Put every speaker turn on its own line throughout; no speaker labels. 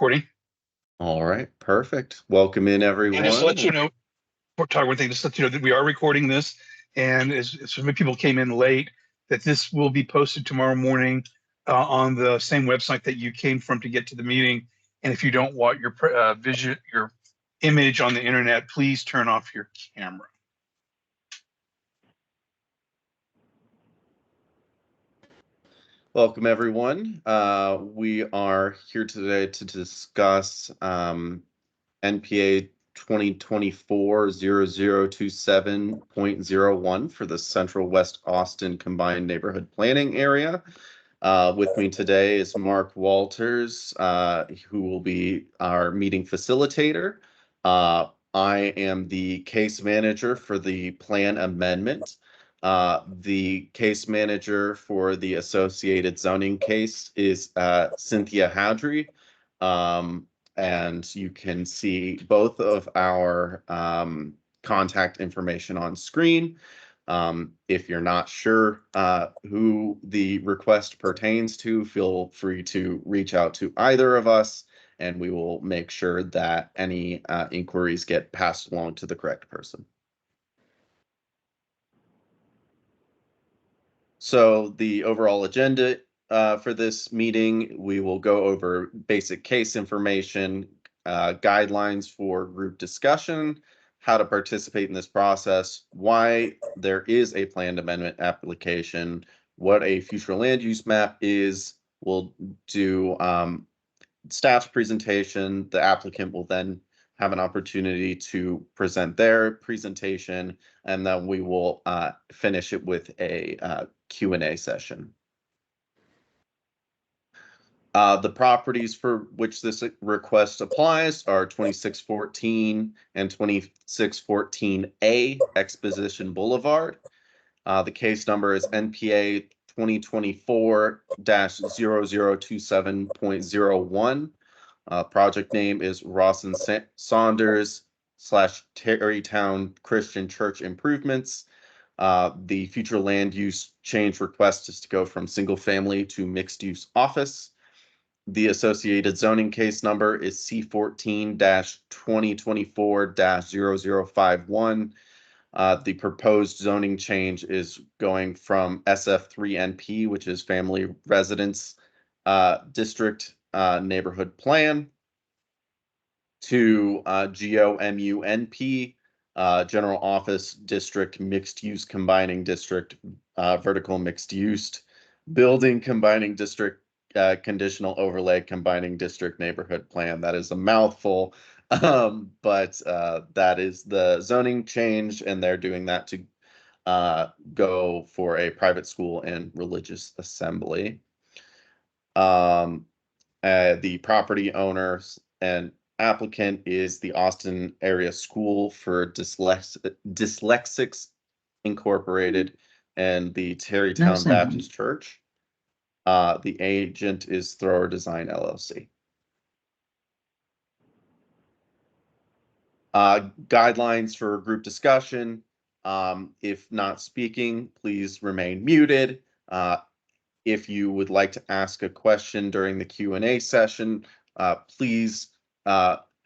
recording.
All right, perfect. Welcome in, everyone.
And just to let you know, one thing, just to let you know that we are recording this, and as many people came in late, that this will be posted tomorrow morning on the same website that you came from to get to the meeting. And if you don't want your your image on the internet, please turn off your camera.
Welcome, everyone. We are here today to discuss NPA 2024-0027.01 for the Central West Austin Combined Neighborhood Planning Area. With me today is Mark Walters, who will be our meeting facilitator. I am the case manager for the plan amendment. The case manager for the associated zoning case is Cynthia Hadry. And you can see both of our contact information on screen. If you're not sure who the request pertains to, feel free to reach out to either of us, and we will make sure that any inquiries get passed along to the correct person. So the overall agenda for this meeting, we will go over basic case information, guidelines for group discussion, how to participate in this process, why there is a planned amendment application, what a future land use map is. We'll do staff's presentation. The applicant will then have an opportunity to present their presentation, and then we will finish it with a Q&A session. The properties for which this request applies are 2614 and 2614A Exposition Boulevard. The case number is NPA 2024-0027.01. Project name is Rawson Saunders / Terrytown Christian Church Improvements. The future land use change request is to go from single family to mixed use office. The associated zoning case number is C14-2024-0051. The proposed zoning change is going from SF3NP, which is Family Residence District Neighborhood Plan, to GOMUNP, General Office District Mixed Use Combining District, Vertical Mixed Use Building Combining District, Conditional Overlay Combining District Neighborhood Plan. That is a mouthful, but that is the zoning change, and they're doing that to go for a private school and religious assembly. The property owners and applicant is the Austin Area School for Dyslexics Incorporated and the Terrytown Baptist Church. The agent is Thrower Design LLC. Guidelines for group discussion. If not speaking, please remain muted. If you would like to ask a question during the Q&A session, please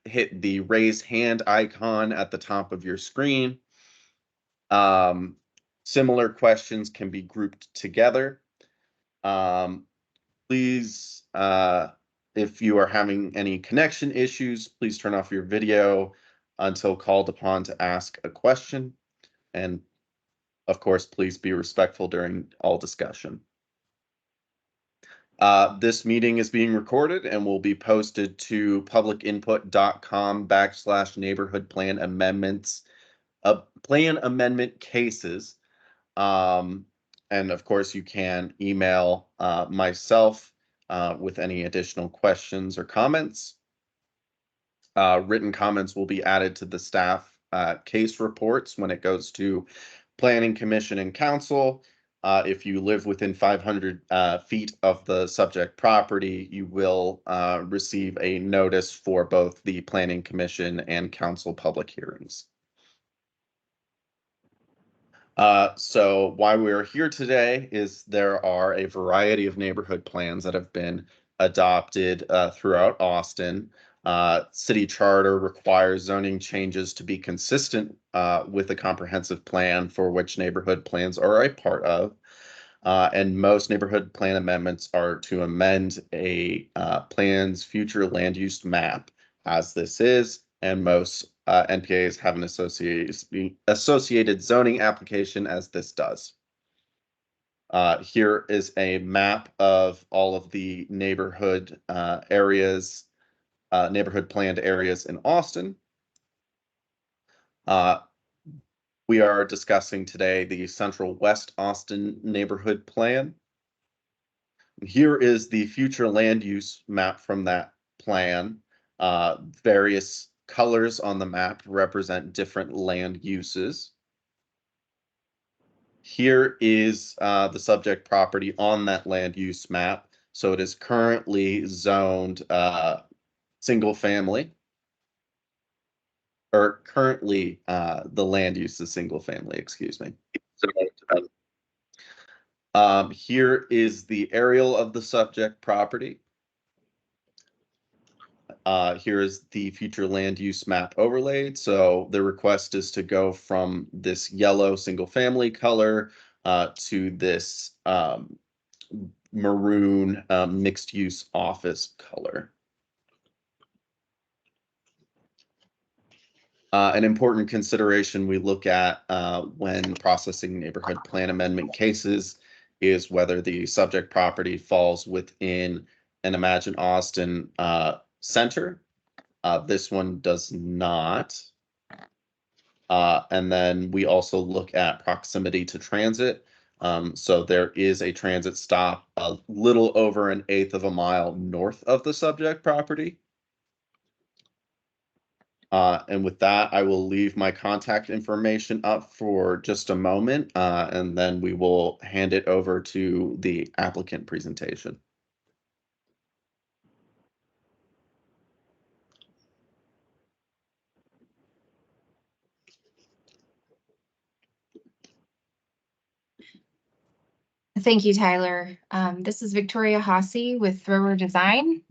hit the raise hand icon at the top of your screen. Similar questions can be grouped together. Please, if you are having any connection issues, please turn off your video until called upon to ask a question. And of course, please be respectful during all discussion. This meeting is being recorded and will be posted to publicinput.com/neighborhood plan amendments, plan amendment cases. And of course, you can email myself with any additional questions or comments. Written comments will be added to the staff case reports when it goes to Planning Commission and Council. If you live within 500 feet of the subject property, you will receive a notice for both the Planning Commission and Council public hearings. So why we're here today is there are a variety of neighborhood plans that have been adopted throughout Austin. City charter requires zoning changes to be consistent with a comprehensive plan for which neighborhood plans are a part of. And most neighborhood plan amendments are to amend a plan's future land use map, as this is, and most NPAs have an associated zoning application as this does. Here is a map of all of the neighborhood areas, neighborhood planned areas in Austin. We are discussing today the Central West Austin Neighborhood Plan. Here is the future land use map from that plan. Various colors on the map represent different land uses. Here is the subject property on that land use map. So it is currently zoned single family, or currently the land use is single family, excuse me. Here is the aerial of the subject property. Here is the future land use map overlaid. So the request is to go from this yellow single family color to this maroon mixed use office color. An important consideration we look at when processing neighborhood plan amendment cases is whether the subject property falls within an Imagine Austin center. This one does not. And then we also look at proximity to transit. So there is a transit stop a little over 1/8 of a mile north of the subject property. And with that, I will leave my contact information up for just a moment, and then we will hand it over to the applicant presentation.
Thank you, Tyler. This is Victoria Haase with Thrower Design.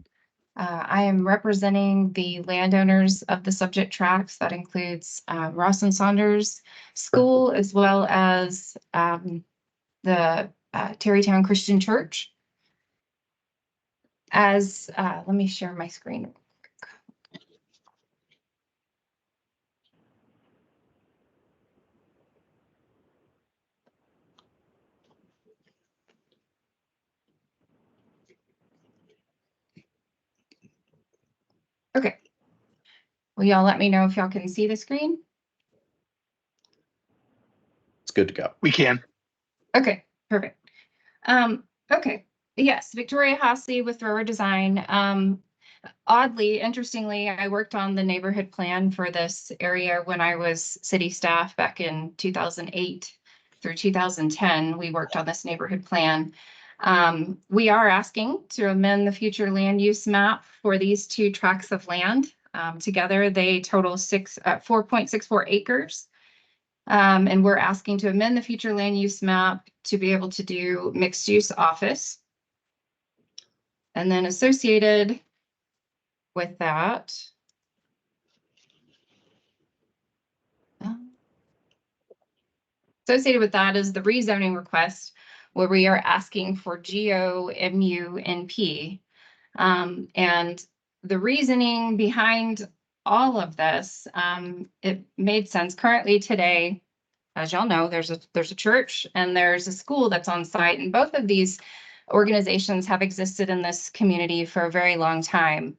I am representing the landowners of the subject tracts. That includes Ross and Saunders School, as well as the Terrytown Christian Church. Let me share my screen. Okay. Will y'all let me know if y'all can see the screen?
It's good to go.
We can.
Okay, perfect. Okay, yes, Victoria Haase with Thrower Design. Oddly, interestingly, I worked on the neighborhood plan for this area when I was city staff back in 2008 through 2010. We worked on this neighborhood plan. We are asking to amend the future land use map for these two tracts of land. Together, they total 4.64 acres. And we're asking to amend the future land use map to be able to do mixed use office. And then associated with that, is the rezoning request where we are asking for GO-MU-NP. And the reasoning behind all of this, it made sense. Currently today, as y'all know, there's a church and there's a school that's on site, and both of these organizations have existed in this community for a very long time.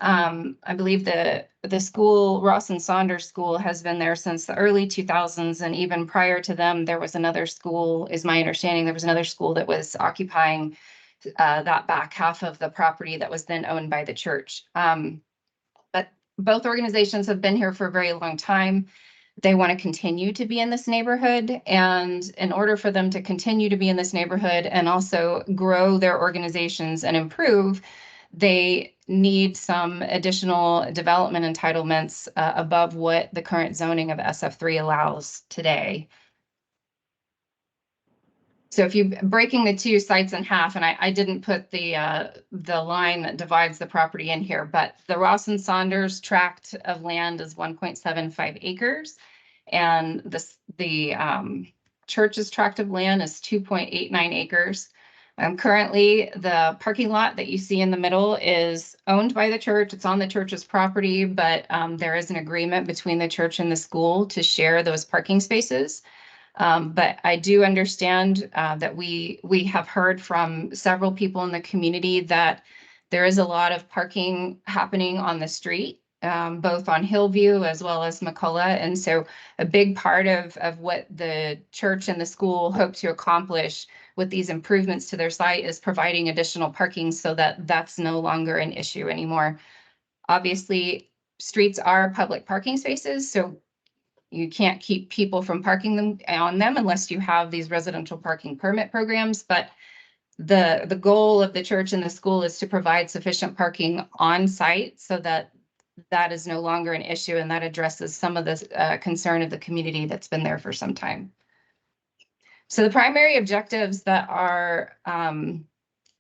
I believe the school, Ross and Saunders School, has been there since the early 2000s, and even prior to them, there was another school, is my understanding, there was another school that was occupying that back half of the property that was then owned by the church. But both organizations have been here for a very long time. They want to continue to be in this neighborhood, and in order for them to continue to be in this neighborhood and also grow their organizations and improve, they need some additional development entitlements above what the current zoning of SF3 allows today. So if you breaking the two sites in half, and I didn't put the line that divides the property in here, but the Ross and Saunders tract of land is 1.75 acres. And the church's tract of land is 2.89 acres. Currently, the parking lot that you see in the middle is owned by the church. It's on the church's property, but there is an agreement between the church and the school to share those parking spaces. But I do understand that we have heard from several people in the community that there is a lot of parking happening on the street, both on Hillview as well as McCullough. And so a big part of what the church and the school hope to accomplish with these improvements to their site is providing additional parking so that that's no longer an issue anymore. Obviously, streets are public parking spaces, so you can't keep people from parking them on them unless you have these residential parking permit programs. But the goal of the church and the school is to provide sufficient parking on site so that that is no longer an issue, and that addresses some of the concern of the community that's been there for some time. So the primary objectives that are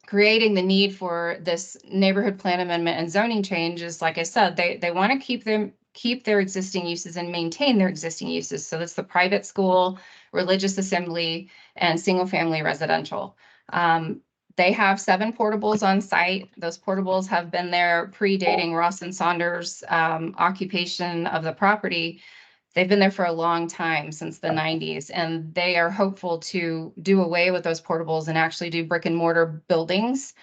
creating the need for this neighborhood plan amendment and zoning change is, like I said, they want to keep their existing uses and maintain their existing uses. So that's the private school, religious assembly, and single family residential. They have 7 portables on site. Those portables have been there predating Ross and Saunders' occupation of the property. They've been there for a long time, since the 90s, and they are hopeful to do away with those portables and actually do brick and mortar buildings.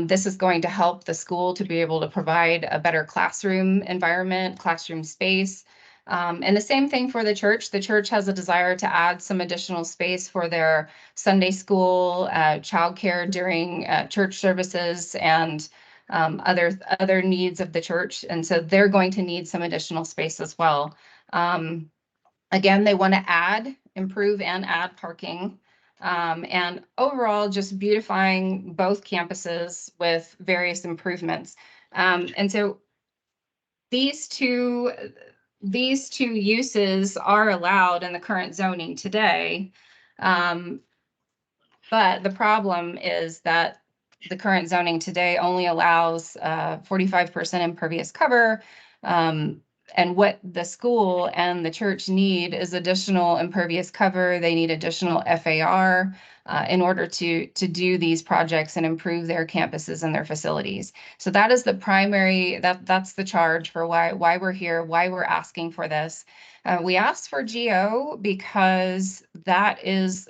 This is going to help the school to be able to provide a better classroom environment, classroom space. And the same thing for the church. The church has a desire to add some additional space for their Sunday school, childcare during church services, and other needs of the church. And so they're going to need some additional space as well. Again, they want to improve and add parking, and overall just beautifying both campuses with various improvements. And so these two uses are allowed in the current zoning today. But the problem is that the current zoning today only allows 45% impervious cover. And what the school and the church need is additional impervious cover. They need additional FAR in order to do these projects and improve their campuses and their facilities. So that is the primary, that's the charge for why we're here, why we're asking for this. We asked for GO because that is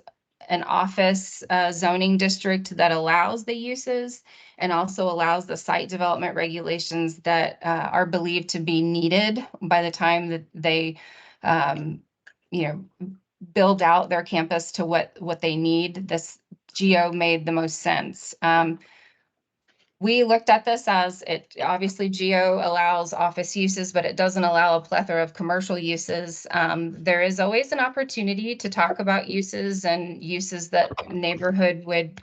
an office zoning district that allows the uses and also allows the site development regulations that are believed to be needed by the time that they, build out their campus to what they need. This GO made the most sense. We looked at this as it obviously GO allows office uses, but it doesn't allow a plethora of commercial uses. There is always an opportunity to talk about uses and uses that neighborhood would,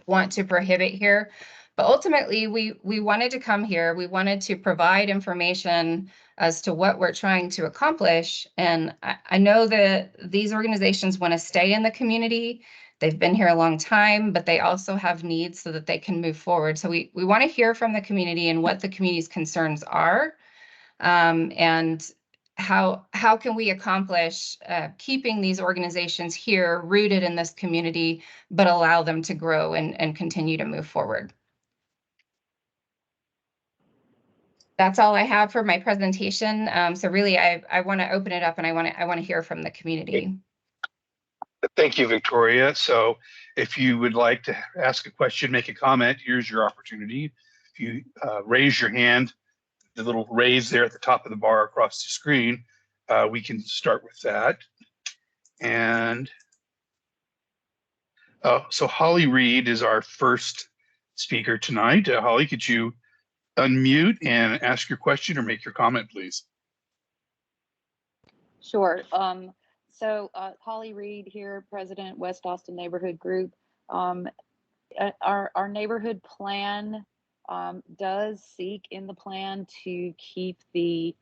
want to prohibit here. But ultimately, we wanted to come here. We wanted to provide information as to what we're trying to accomplish. And I know that these organizations want to stay in the community. They've been here a long time, but they also have needs so that they can move forward. So we want to hear from the community and what the community's concerns are, and how can we accomplish keeping these organizations here rooted in this community, but allow them to grow and continue to move forward. That's all I have for my presentation. So really, I want to open it up, and I want to hear from the community.
Thank you, Victoria. So if you would like to ask a question, make a comment, here's your opportunity. If you raise your hand, the little raise there at the top of the bar across the screen, we can start with that. And so Holly Reed is our first speaker tonight. Holly, could you unmute and ask your question or make your comment, please?
Sure. Holly Reed here, President, West Austin Neighborhood Group. Our neighborhood plan does seek in the plan to keep the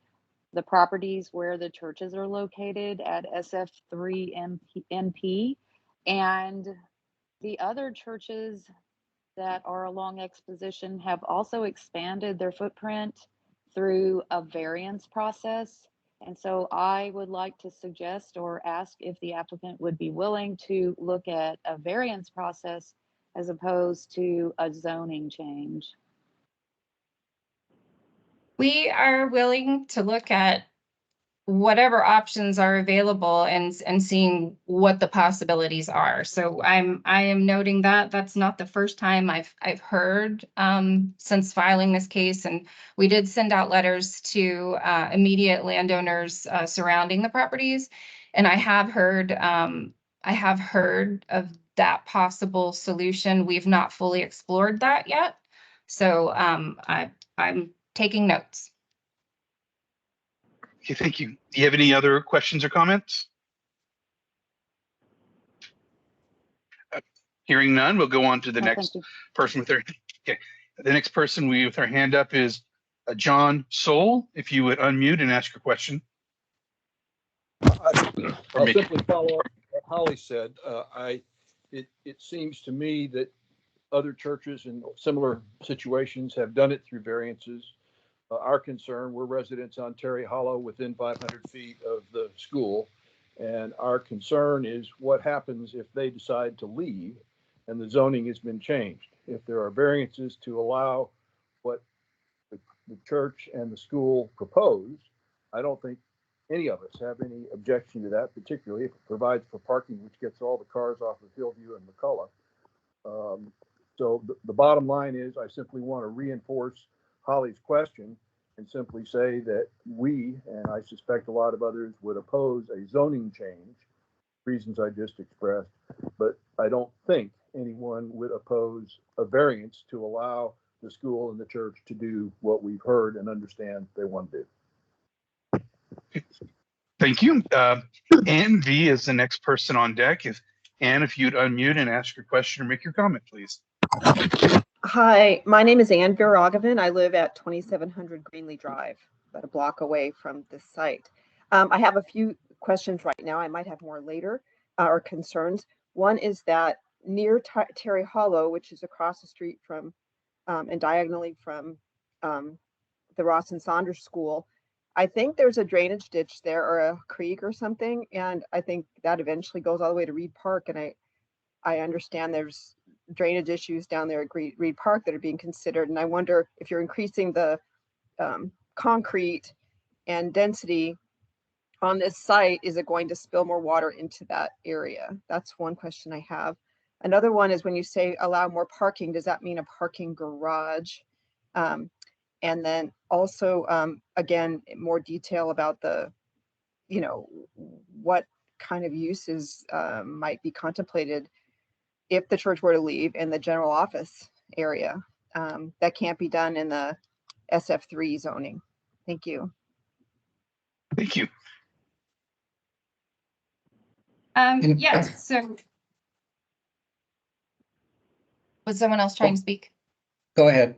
properties where the churches are located at SF3 NP, And the other churches that are along Exposition have also expanded their footprint through a variance process. And so I would like to suggest or ask if the applicant would be willing to look at a variance process as opposed to a zoning change.
We are willing to look at whatever options are available and seeing what the possibilities are. So I am noting that that's not the first time I've heard since filing this case, and we did send out letters to immediate landowners surrounding the properties, and I have heard of that possible solution. We've not fully explored that yet, so I'm taking notes.
Okay, thank you. Do you have any other questions or comments? Hearing none, we'll go on to the
No,
next
thank you.
person with their, okay. The next person with their hand up is John Soul. If you would unmute and ask your question.
I'll simply follow up what Holly said. It seems to me that other churches in similar situations have done it through variances. Our concern, we're residents on Terry Hollow within 500 feet of the school. And our concern is what happens if they decide to leave and the zoning has been changed. If there are variances to allow what the church and the school propose, I don't think any of us have any objection to that, particularly if it provides for parking, which gets all the cars off of Hillview and McCullough. So the bottom line is I simply want to reinforce Holly's question and simply say that we, and I suspect a lot of others, would oppose a zoning change, reasons I just expressed, but I don't think anyone would oppose a variance to allow the school and the church to do what we've heard and understand they want to do.
Thank you. Ann V is the next person on deck. If you'd unmute and ask your question or make your comment, please.
Hi, my name is Ann Viragovan. I live at 2700 Greenlee Drive, about a block away from this site. I have a few questions right now. I might have more later, or concerns. One is that near Terry Hollow, which is across the street from and diagonally from the Ross and Saunders School, I think there's a drainage ditch there or a creek or something, and I think that eventually goes all the way to Reed Park. And I understand there's drainage issues down there at Reed Park that are being considered. And I wonder if you're increasing the concrete and density on this site, is it going to spill more water into that area? That's one question I have. Another one is when you say allow more parking, does that mean a parking garage? And then also, again, more detail about the, what kind of uses might be contemplated if the church were to leave in the general office area. That can't be done in the SF3 zoning. Thank you.
Thank you.
Yes, so was someone else trying to speak?
Go ahead.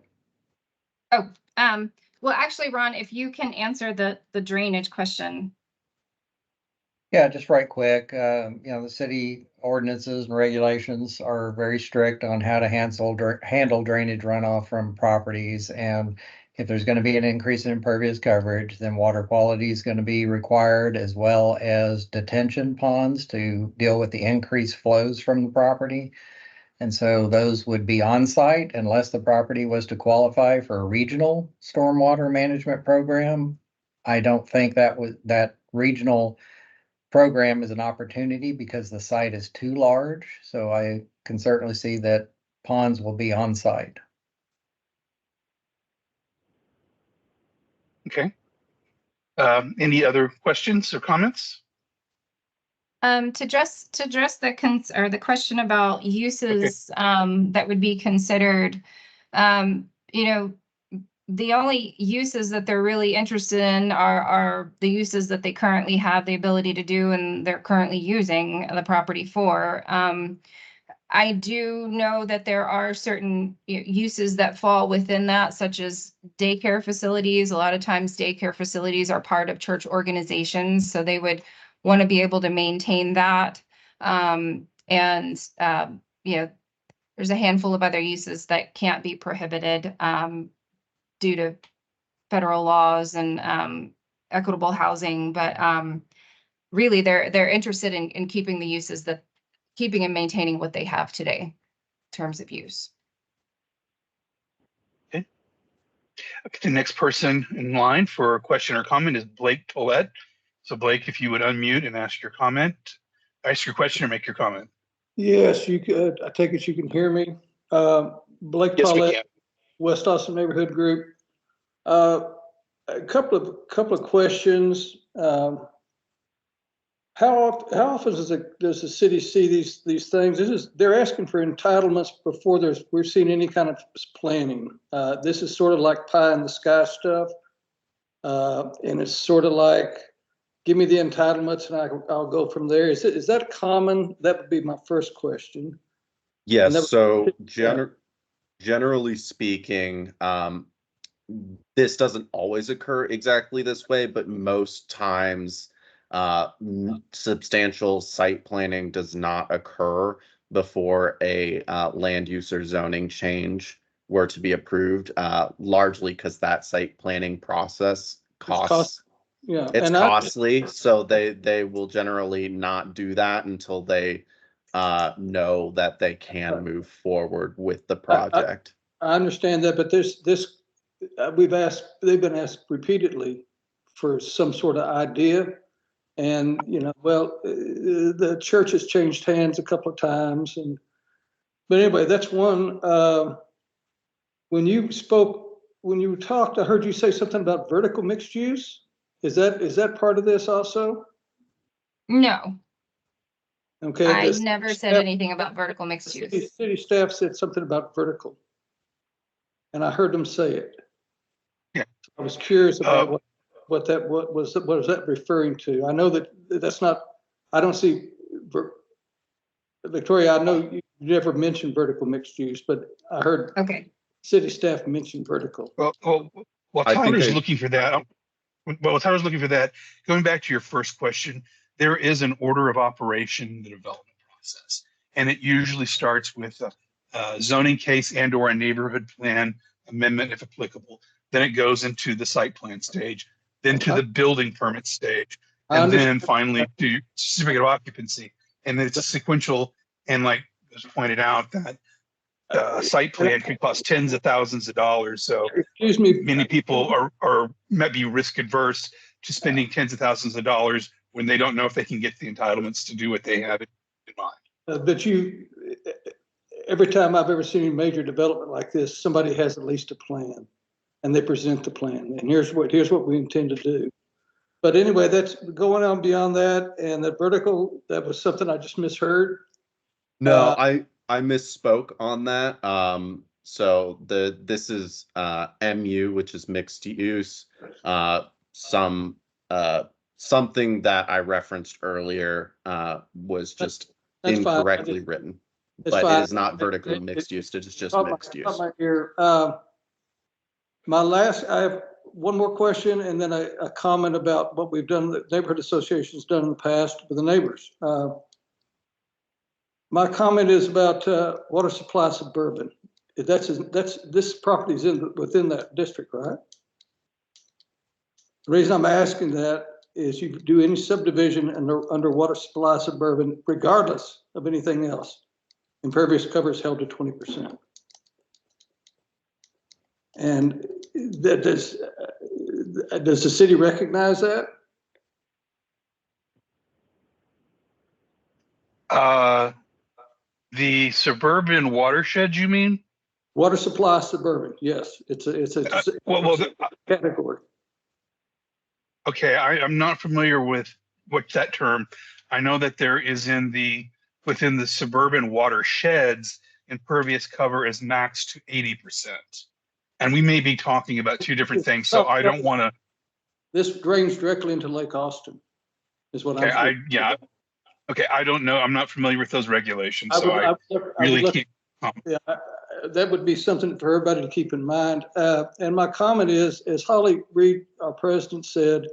Oh, well, actually, Ron, if you can answer the drainage question.
Yeah, just right quick. The city ordinances and regulations are very strict on how to handle drainage runoff from properties. And if there's going to be an increase in impervious coverage, then water quality is going to be required, as well as detention ponds to deal with the increased flows from the property. And so those would be on site unless the property was to qualify for a regional stormwater management program. I don't think that regional program is an opportunity because the site is too large. So I can certainly see that ponds will be on site.
Okay. Any other questions or comments?
To address the question about uses that would be considered, the only uses that they're really interested in are the uses that they currently have the ability to do and they're currently using the property for. I do know that there are certain uses that fall within that, such as daycare facilities. A lot of times daycare facilities are part of church organizations, so they would want to be able to maintain that. And, you know, there's a handful of other uses that can't be prohibited due to federal laws and equitable housing. But really, they're interested in keeping the uses keeping and maintaining what they have today in terms of use.
Okay, the next person in line for a question or comment is Blake Tollett. So Blake, if you would unmute and ask your question or make your comment.
Yes, you could. I take it you can hear me. Blake
Yes, we
Tollett,
can.
West Austin Neighborhood Group. A couple of questions. How often does the city see these things? They're asking for entitlements before we're seeing any kind of planning. This is sort of like pie in the sky stuff, and it's sort of like, give me the entitlements and I'll go from there. Is that common? That would be my first question.
Yes. So generally speaking, this doesn't always occur exactly this way, but most times substantial site planning does not occur before a land use or zoning change were to be approved, largely because that site planning process costs. It's costly, so they will generally not do that until they know that they can move forward with the project.
I understand that, but they've been asked repeatedly for some sort of idea. And, the church has changed hands a couple of times. But anyway, that's one. When you talked, I heard you say something about vertical mixed use. Is that part of this also?
No.
Okay.
I never said anything about vertical mixed use.
City staff said something about vertical, and I heard them say it.
Yeah.
I was curious about what was that referring to? I know that's not. I don't see. Victoria, I know you never mentioned vertical mixed use, but I heard city staff mention vertical.
Well, Tyler's looking for that. Well, Tyler's looking for that. Going back to your first question, there is an order of operation in the development process, and it usually starts with a zoning case and/or a neighborhood plan amendment, if applicable. Then it goes into the site plan stage, then to the building permit stage, and then finally to certificate of occupancy. And then it's a sequential, and like was pointed out, that site plan can cost tens of thousands of dollars. So
excuse me,
many people might be risk adverse to spending tens of thousands of dollars when they don't know if they can get the entitlements to do what they have in mind.
But every time I've ever seen a major development like this, somebody has at least a plan, and they present the plan. And here's what we intend to do. But anyway, that's going on beyond that. And the vertical, that was something I just misheard.
No, I misspoke on that. So this is MU, which is mixed use. Something that I referenced earlier was just incorrectly written. But it is not vertical mixed use. It is just mixed use.
I have one more question and then a comment about what we've done, the neighborhood association's done in the past with the neighbors. My comment is about water supply suburban. This property is within that district, right? The reason I'm asking that is you do any subdivision under water supply suburban, regardless of anything else, impervious cover is held to 20%. And does the city recognize that?
The suburban watershed, you mean?
Water supply suburban, yes. It's a category.
Okay, I'm not familiar with what's that term. I know that there is within the suburban watersheds, impervious cover is maxed to 80%. And we may be talking about two different things, so I don't want to.
This drains directly into Lake Austin, is what I'm saying.
Okay, I don't know. I'm not familiar with those regulations, so I really can't.
Yeah, that would be something for everybody to keep in mind. And my comment is, as Holly Reed, our president, said,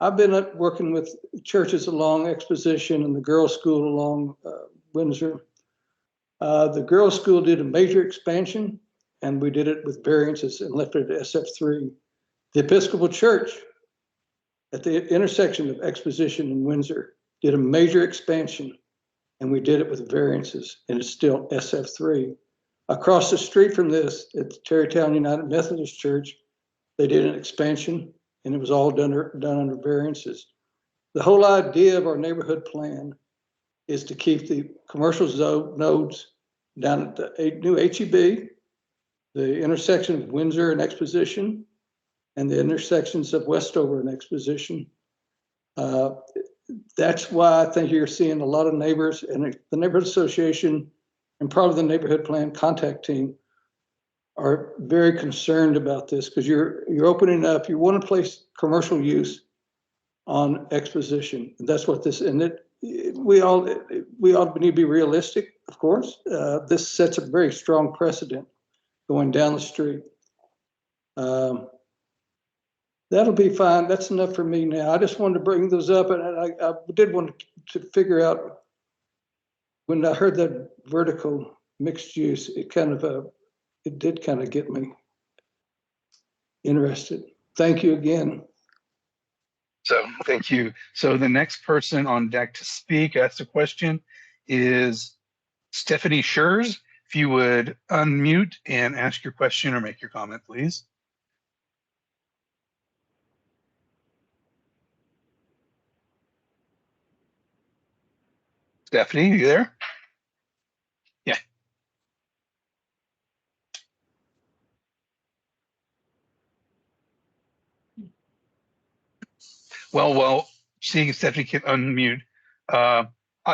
I've been working with churches along Exposition and the girls' school along Windsor. The girls' school did a major expansion, and we did it with variances and left it at SF3. The Episcopal Church at the intersection of Exposition and Windsor did a major expansion, and we did it with variances, and it's still SF3. Across the street from this, at the Tarrytown United Methodist Church, they did an expansion, and it was all done under variances. The whole idea of our neighborhood plan is to keep the commercial zone nodes down at the new HEB, the intersection of Windsor and Exposition, and the intersections of Westover and Exposition. That's why I think you're seeing a lot of neighbors and the neighborhood association and probably the neighborhood plan contact team are very concerned about this, because you're opening up, you want to place commercial use on Exposition. That's what this, and we all need to be realistic, of course. This sets a very strong precedent going down the street. That'll be fine. That's enough for me now. I just wanted to bring those up, and I did want to figure out, when I heard that vertical mixed use, it did kind of get me interested. Thank you again.
So thank you. So the next person on deck to speak, ask a question, is Stephanie Schurz. If you would unmute and ask your question or make your comment, please. Stephanie, are you there? Yeah. Well, seeing if Stephanie can unmute.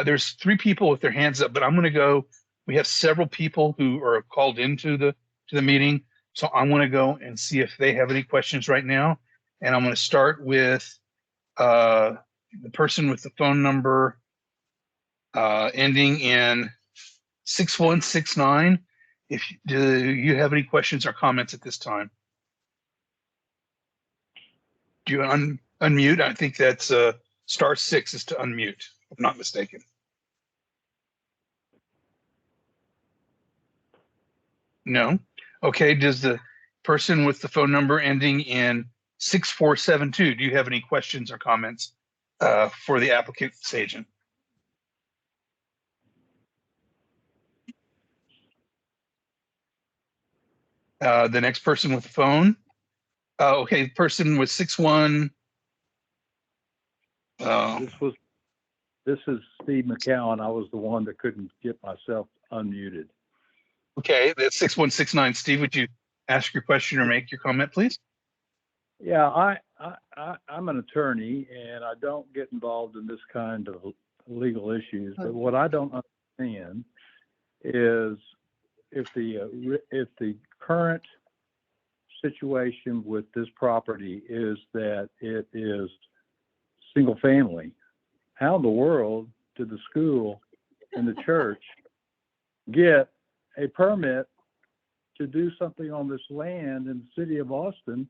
There's 3 people with their hands up, but I'm going to go. We have several people who are called into the meeting, so I'm going to go and see if they have any questions right now. And I'm going to start with the person with the phone number ending in 6169. Do you have any questions or comments at this time? Do you unmute? I think that's *6 is to unmute, if I'm not mistaken. No? Okay, does the person with the phone number ending in 6472, do you have any questions or comments for the applicant's agent? The next person with the phone. Okay, person with 61.
This is Steve McCowan. I was the one that couldn't get myself unmuted.
Okay, that's 6169. Steve, would you ask your question or make your comment, please?
Yeah, I'm an attorney and I don't get involved in this kind of legal issues. But what I don't understand is if the current situation with this property is that it is single family, how in the world did the school and the church get a permit to do something on this land in the city of Austin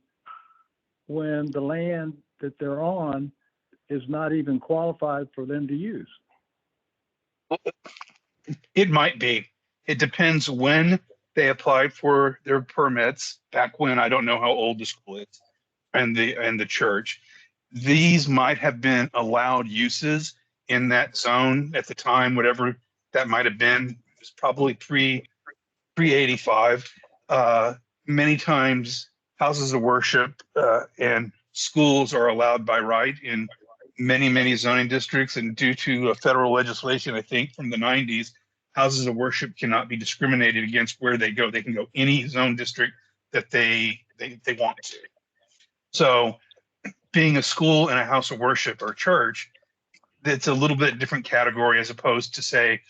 when the land that they're on is not even qualified for them to use?
It might be. It depends when they applied for their permits, back when. I don't know how old the school is and the church. These might have been allowed uses in that zone at the time, whatever that might have been. It was probably pre-85. Many times houses of worship and schools are allowed by right in many zoning districts, and due to federal legislation, I think from the 90s, houses of worship cannot be discriminated against where they go. They can go any zone district that they want to. So being a school and a house of worship or church, it's a little bit different category as opposed to, say,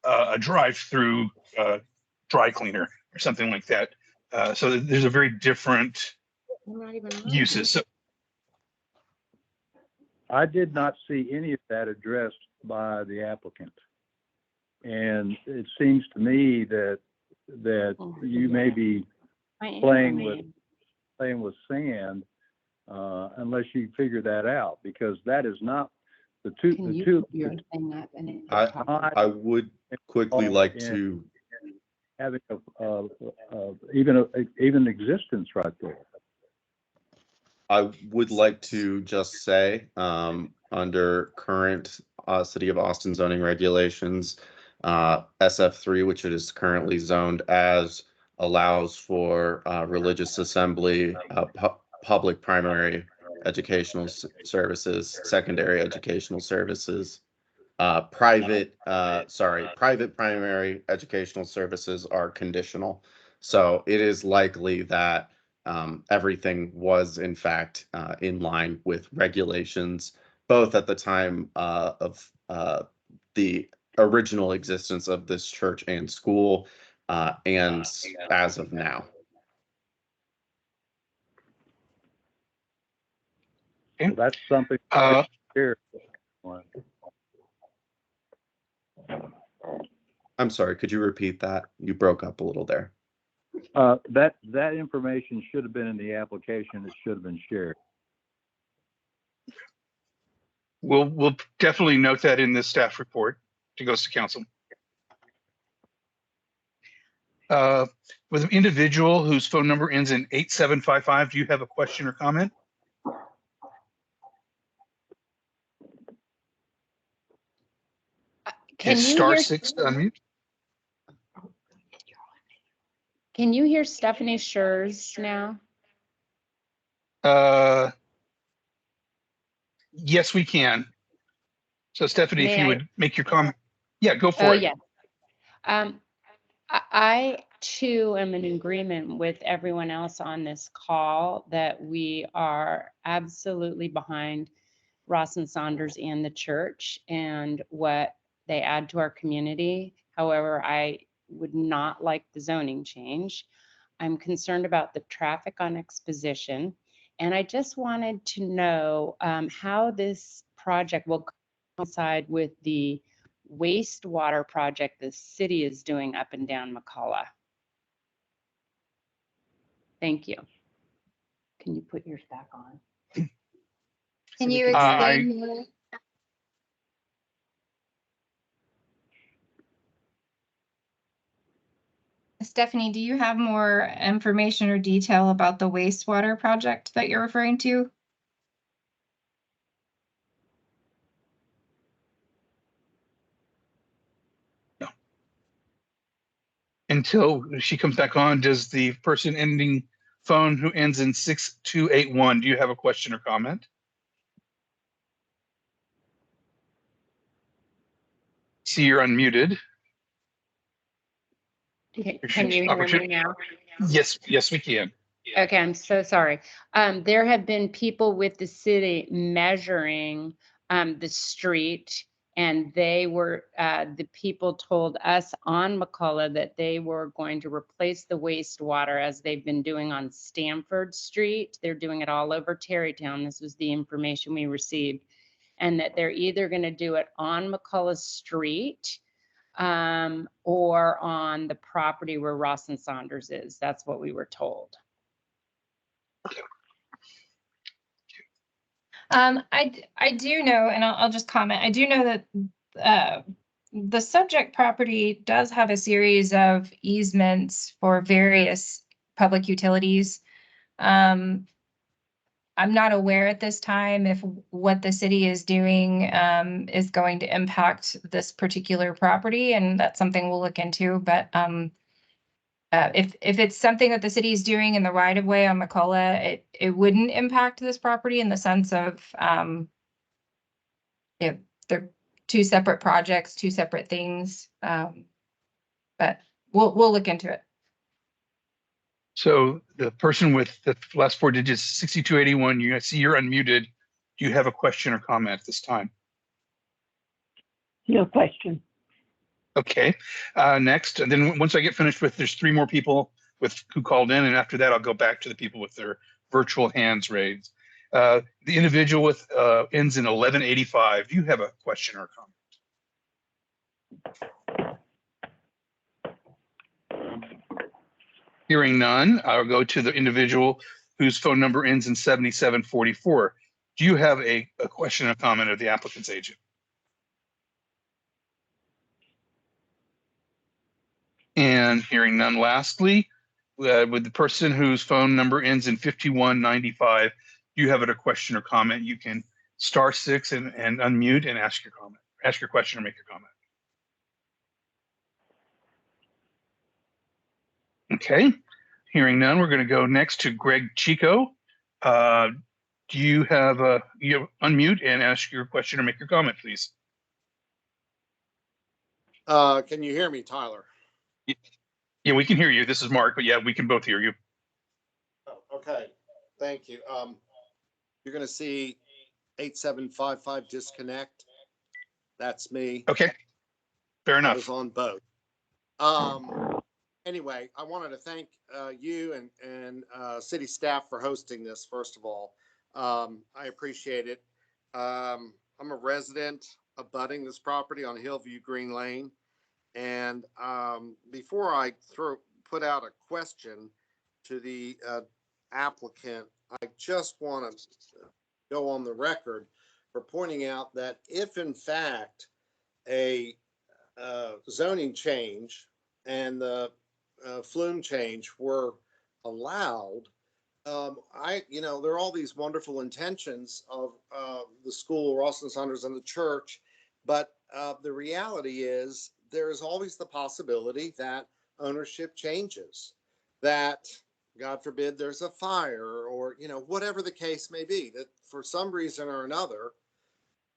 a drive-through dry cleaner or something like that. So there's a very different uses. So,
I did not see any of that addressed by the applicant. And it seems to me that you may be playing with sand unless you figure that out, because that is not The two,
Can
the
you
two,
put your thing up and it?
I would quickly like to,
having even existence right there.
I would like to just say, under current City of Austin zoning regulations, SF3, which it is currently zoned as, allows for religious assembly, public primary educational services, secondary educational services, private primary educational services are conditional. So it is likely that everything was in fact in line with regulations, both at the time of the original existence of this church and school, and as of now.
So that's something. Here.
I'm sorry, could you repeat that? You broke up a little there.
That information should have been in the application. It should have been shared.
We'll definitely note that in the staff report to goes to council. With an individual whose phone number ends in 8755, do you have a question or comment?
Can
It's
you
star
hear,
6 to unmute.
can you hear Stephanie Schurz now?
Yes, we can. So Stephanie, if
May
you
I?
would make your comment. Yeah, go for
Oh,
it.
yeah. I too am in agreement with everyone else on this call that we are absolutely behind Ross and Saunders and the church and what they add to our community. However, I would not like the zoning change. I'm concerned about the traffic on Exposition. And I just wanted to know how this project will coincide with the wastewater project the city is doing up and down McCullough. Thank you. Can you put yours back on?
Can you
I-
explain more? Stephanie, do you have more information or detail about the wastewater project that you're referring to?
Until she comes back on, does the person ending phone who ends in 6281, do you have a question or comment? See, you're unmuted.
Can you hear me now?
Yes, we can.
Okay, I'm so sorry. There have been people with the city measuring the street, and they were, the people told us on McCullough that they were going to replace the wastewater as they've been doing on Stamford Street. They're doing it all over Terrytown. This was the information we received. And that they're either going to do it on McCullough Street or on the property where Ross and Saunders is. That's what we were told.
I do know, and I'll just comment, I do know that the subject property does have a series of easements for various public utilities. I'm not aware at this time if what the city is doing is going to impact this particular property, and that's something we'll look into. But if it's something that the city is doing in the right of way on McCullough, it wouldn't impact this property in the sense of they're two separate projects, two separate things. But we'll look into it.
So the person with the last 4 digits, 6281, you see you're unmuted. Do you have a question or comment at this time?
No question.
Okay, next, and then once I get finished with, there's 3 more people who called in, and after that, I'll go back to the people with their virtual hands raised. The individual with ends in 1185, do you have a question or comment? Hearing none, I'll go to the individual whose phone number ends in 7744. Do you have a question or comment of the applicant's agent? And hearing none, lastly, with the person whose phone number ends in 5195, do you have a question or comment? You can *6 and unmute and ask your comment, ask your question or make your comment. Okay, hearing none, we're going to go next to Greg Chico. Do you have unmute and ask your question or make your comment, please?
Can you hear me, Tyler?
Yeah, we can hear you. This is Mark, but yeah, we can both hear you.
Oh, okay, thank you. You're going to see 8755 disconnect. That's me.
Okay, fair
I
enough.
was on both. Anyway, I wanted to thank you and city staff for hosting this, first of all. I appreciate it. I'm a resident abutting this property on Hillview Green Lane. And before I put out a question to the applicant, I just want to go on the record for pointing out that if in fact a zoning change and the flume change were allowed, there are all these wonderful intentions of the school, Ralston Saunders, and the church, but the reality is there is always the possibility that ownership changes, that God forbid there's a fire, or whatever the case may be, that for some reason or another,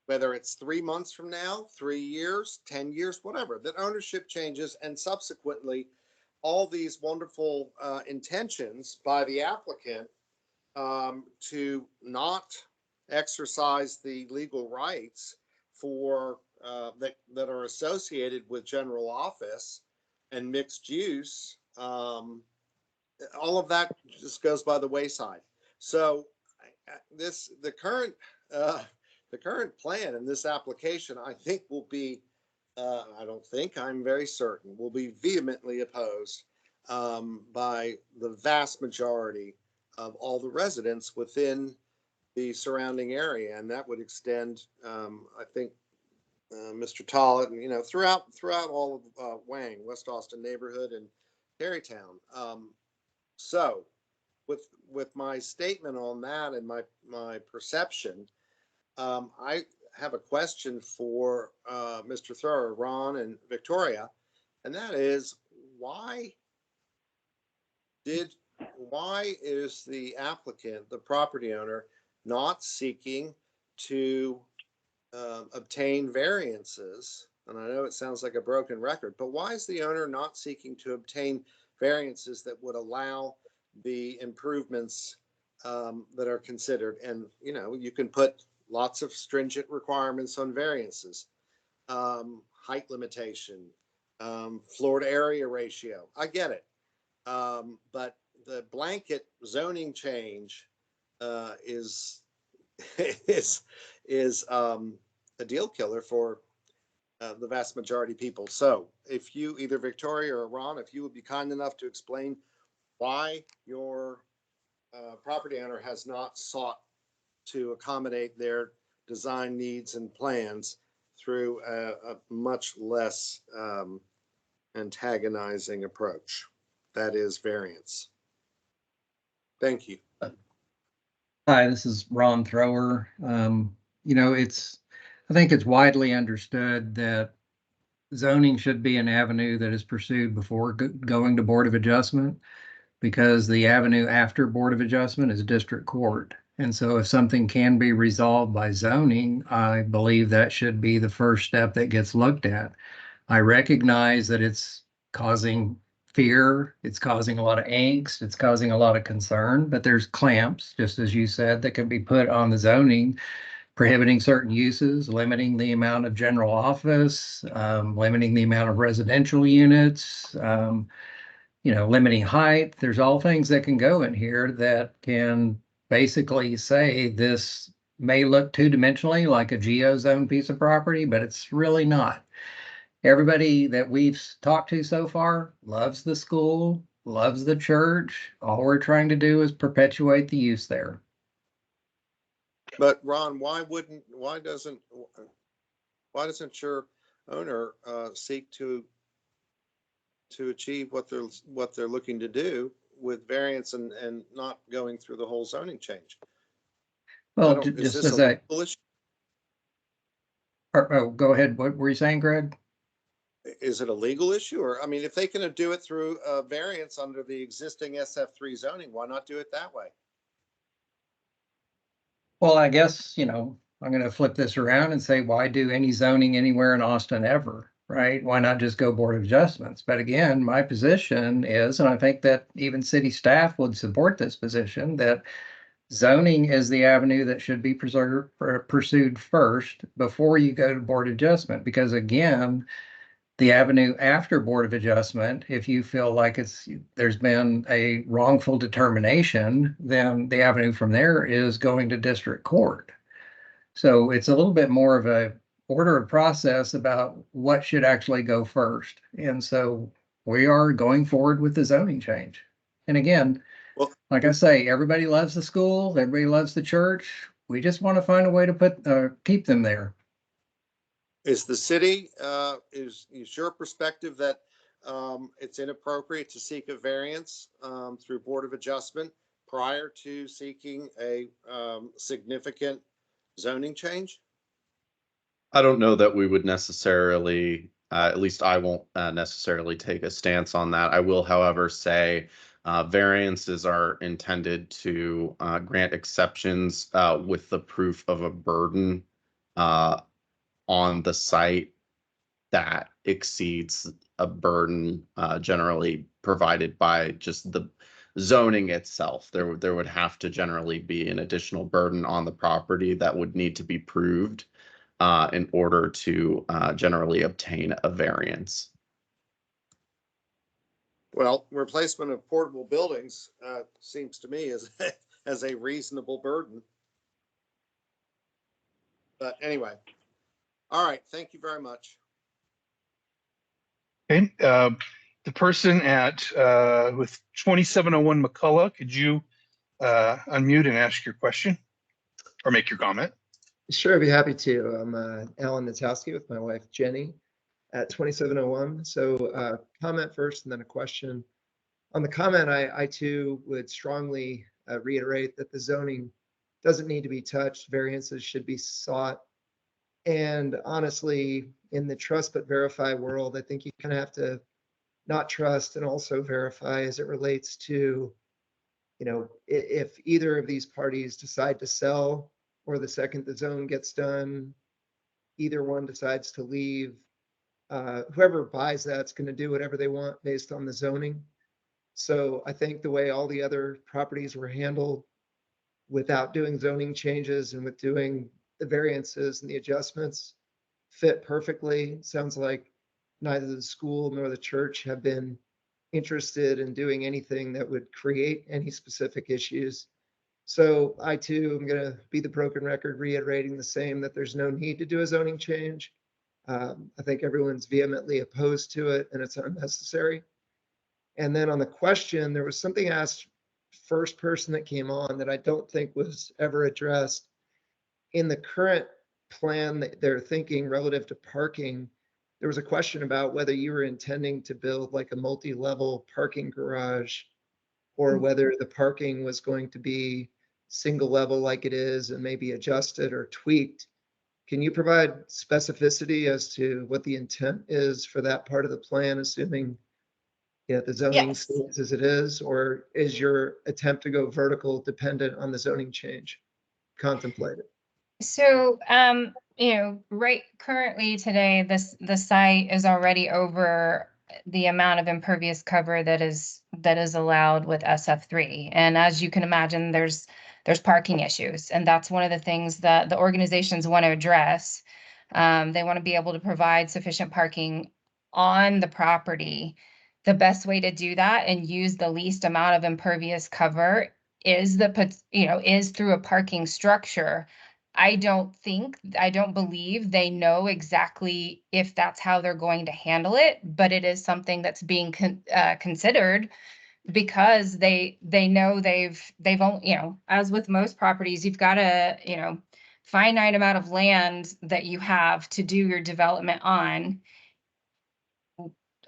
whether it's 3 months from now, 3 years, 10 years, whatever, that ownership changes, and subsequently all these wonderful intentions by the applicant to not exercise the legal rights for that are associated with general office and mixed use, all of that just goes by the wayside. So the current plan in this application, I think, will be I'm very certain will be vehemently opposed by the vast majority of all the residents within the surrounding area, and that would extend, I think, Mr. Tollett, and throughout all of Wang, West Austin neighborhood, and Terrytown. So, with my statement on that and my perception, I have a question for Mr. Thrower, Ron, and Victoria, and that is why is the applicant, the property owner, not seeking to obtain variances? And I know it sounds like a broken record, but why is the owner not seeking to obtain variances that would allow the improvements that are considered? And you can put lots of stringent requirements on variances, height limitation, floor to area ratio. I get it, but the blanket zoning change is a deal killer for the vast majority of people. So if you, either Victoria or Ron, if you would be kind enough to explain why your property owner has not sought to accommodate their design needs and plans through a much less antagonizing approach, that is variance. Thank you.
Hi, this is Ron Thrower. I think it's widely understood that zoning should be an avenue that is pursued before going to Board of Adjustment, because the avenue after Board of Adjustment is district court. And so if something can be resolved by zoning, I believe that should be the first step that gets looked at. I recognize that it's causing fear, it's causing a lot of angst, it's causing a lot of concern, but there's clamps, just as you said, that can be put on the zoning, prohibiting certain uses, limiting the amount of general office, limiting the amount of residential units, limiting height. There's all things that can go in here that can basically say this may look two-dimensionally like a geo-zone piece of property, but it's really not. Everybody that we've talked to so far loves the school, loves the church. All we're trying to do is perpetuate the use there.
But Ron, why doesn't your owner seek to achieve what they're looking to do with variance and not going through the whole zoning change?
Well,
Is
just
this
as
a
a,
legal issue?
oh, go ahead. What were you saying, Greg?
Is it a legal issue? Or, I mean, if they can do it through a variance under the existing SF3 zoning, why not do it that way?
Well, I guess, I'm going to flip this around and say, why do any zoning anywhere in Austin ever, right? Why not just go Board of Adjustments? But again, my position is, and I think that even city staff would support this position, that zoning is the avenue that should be pursued first before you go to Board of Adjustment. Because again, the avenue after Board of Adjustment, if you feel like there's been a wrongful determination, then the avenue from there is going to district court. So it's a little bit more of a order of process about what should actually go first. And so we are going forward with the zoning change. And again,
Well,
like I say, everybody loves the school, everybody loves the church. We just want to find a way to keep them there.
is the city, is your perspective that it's inappropriate to seek a variance through Board of Adjustment prior to seeking a significant zoning change?
I don't know that we would necessarily, at least I won't necessarily take a stance on that. I will, however, say variances are intended to grant exceptions with the proof of a burden on the site that exceeds a burden generally provided by just the zoning itself. There would have to generally be an additional burden on the property that would need to be proved in order to generally obtain a variance.
Well, replacement of portable buildings seems to me as a reasonable burden. But anyway, all right. Thank you very much.
Okay, the person at with 2701 McCullough, could you unmute and ask your question or make your comment?
Sure, I'd be happy to. I'm Alan Natowski with my wife Jenny at 2701. So comment first and then a question. On the comment, I too would strongly reiterate that the zoning doesn't need to be touched. Variances should be sought. And honestly, in the trust but verify world, I think you kind of have to not trust and also verify as it relates to, if either of these parties decide to sell, or the second the zone gets done, either one decides to leave, whoever buys that's going to do whatever they want based on the zoning. So I think the way all the other properties were handled without doing zoning changes and with doing the variances and the adjustments fit perfectly. Sounds like neither the school nor the church have been interested in doing anything that would create any specific issues. So I too am going to be the broken record reiterating the same, that there's no need to do a zoning change. I think everyone's vehemently opposed to it and it's unnecessary. And then on the question, there was something asked first person that came on that I don't think was ever addressed. In the current plan that they're thinking relative to parking, there was a question about whether you were intending to build like a multi-level parking garage or whether the parking was going to be single level like it is and maybe adjusted or tweaked. Can you provide specificity as to what the intent is for that part of the plan, assuming the zoning
Yes.
stays as it is, or is your attempt to go vertical dependent on the zoning change contemplated?
So, right currently today, the site is already over the amount of impervious cover that is allowed with SF3. And as you can imagine, there's parking issues, and that's one of the things that the organizations want to address. They want to be able to provide sufficient parking on the property. The best way to do that and use the least amount of impervious cover is is through a parking structure. I don't believe they know exactly if that's how they're going to handle it, but it is something that's being considered, because they know they've only, as with most properties, you've got to, finite amount of land that you have to do your development on.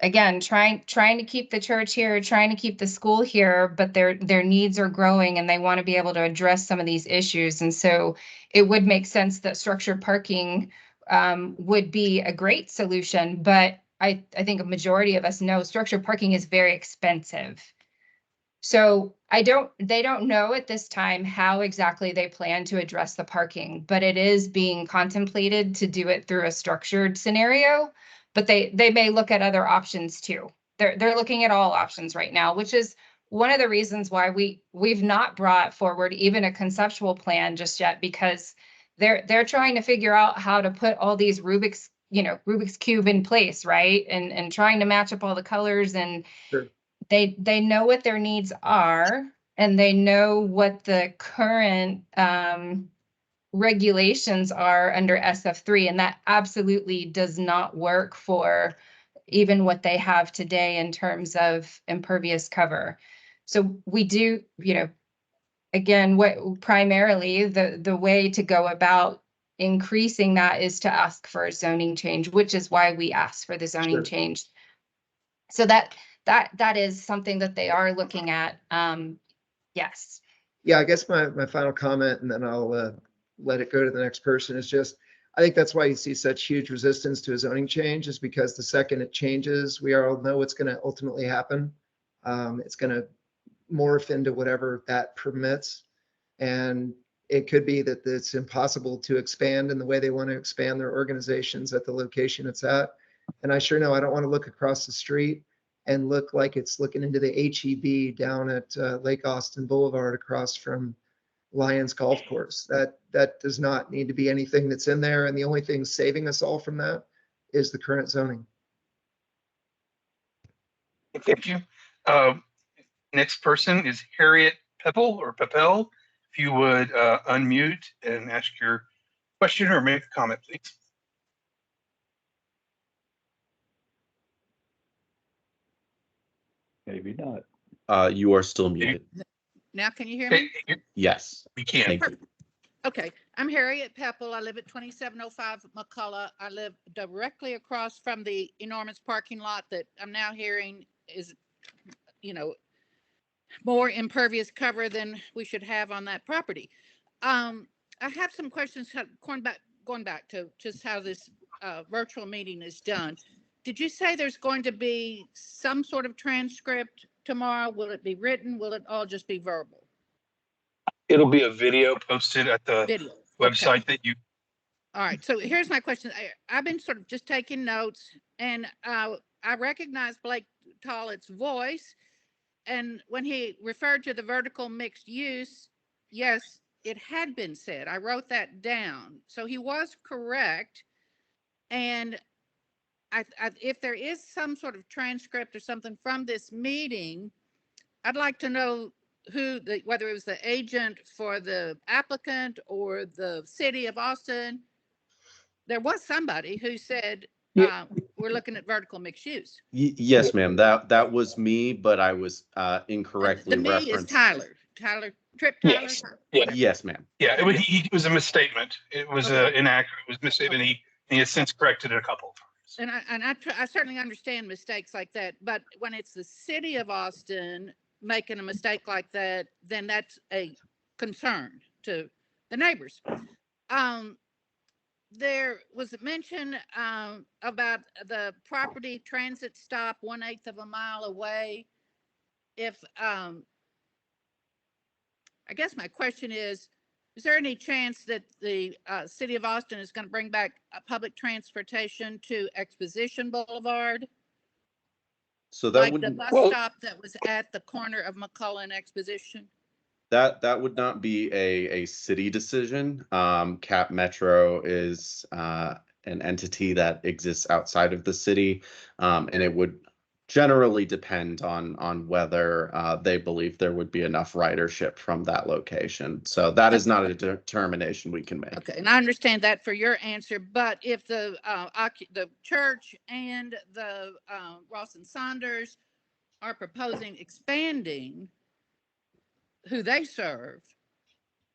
Again, trying to keep the church here, trying to keep the school here, but their needs are growing and they want to be able to address some of these issues. And so it would make sense that structured parking would be a great solution. But I think a majority of us know structured parking is very expensive. So they don't know at this time how exactly they plan to address the parking, but it is being contemplated to do it through a structured scenario. But they may look at other options too. They're looking at all options right now, which is one of the reasons why we've not brought forward even a conceptual plan just yet, because they're trying to figure out how to put all these Rubik's Cube in place, right? And trying to match up all the colors, and
Sure.
they know what their needs are, and they know what the current regulations are under SF3, and that absolutely does not work for even what they have today in terms of impervious cover. So we do, again, what primarily the way to go about increasing that is to ask for a zoning change, which is why we asked for the zoning
Sure.
change. So that is something that they are looking at. Yes.
Yeah, I guess my final comment, and then I'll let it go to the next person, is just, I think that's why you see such huge resistance to a zoning change, is because the second it changes, we all know what's going to ultimately happen. It's going to morph into whatever that permits. And it could be that it's impossible to expand in the way they want to expand their organizations at the location it's at. And I sure know I don't want to look across the street and look like it's looking into the HEB down at Lake Austin Boulevard across from Lions Golf Course. That does not need to be anything that's in there. And the only thing saving us all from that is the current zoning.
Thank you. Next person is Harriet Peppel or Peppel. If you would unmute and ask your question or make a comment, please.
Maybe not.
You are still muted.
Now, can you hear me?
Yes.
We can.
Thank you.
Okay, I'm Harriet Peppel. I live at 2705 McCullough. I live directly across from the enormous parking lot that I'm now hearing is, more impervious cover than we should have on that property. I have some questions going back to just how this virtual meeting is done. Did you say there's going to be some sort of transcript tomorrow? Will it be written? Will it all just be verbal?
It'll be a video posted at the website
Okay.
that you.
All right. So here's my question. I've been sort of just taking notes, and I recognize Blake Tollett's voice. And when he referred to the vertical mixed use, yes, it had been said. I wrote that down. So he was correct. And if there is some sort of transcript or something from this meeting, I'd like to know whether it was the agent for the applicant or the city of Austin. There was somebody who said, we're looking at vertical mixed use.
Yes, ma'am. That was me, but I was incorrectly
The me
referenced.
is Tyler. Trip Tyler.
Yes. Yeah.
Yes, ma'am.
Yeah. It was a misstatement. It was inaccurate. It was a misstatement.
Okay.
He has since corrected it a couple of times.
And I certainly understand mistakes like that, but when it's the city of Austin making a mistake like that, then that's a concern to the neighbors. There was a mention about the property transit stop 1/8 of a mile away. If I guess my question is there any chance that the city of Austin is going to bring back public transportation to Exposition Boulevard?
So that
like
would
the bus stop that was at the corner of McCullough and Exposition?
that would not be a city decision. Cap Metro is an entity that exists outside of the city, and it would generally depend on whether they believe there would be enough ridership from that location. So that is not a determination we can make.
Okay, and I understand that for your answer, but if the church and the Ross and Saunders are proposing expanding who they serve,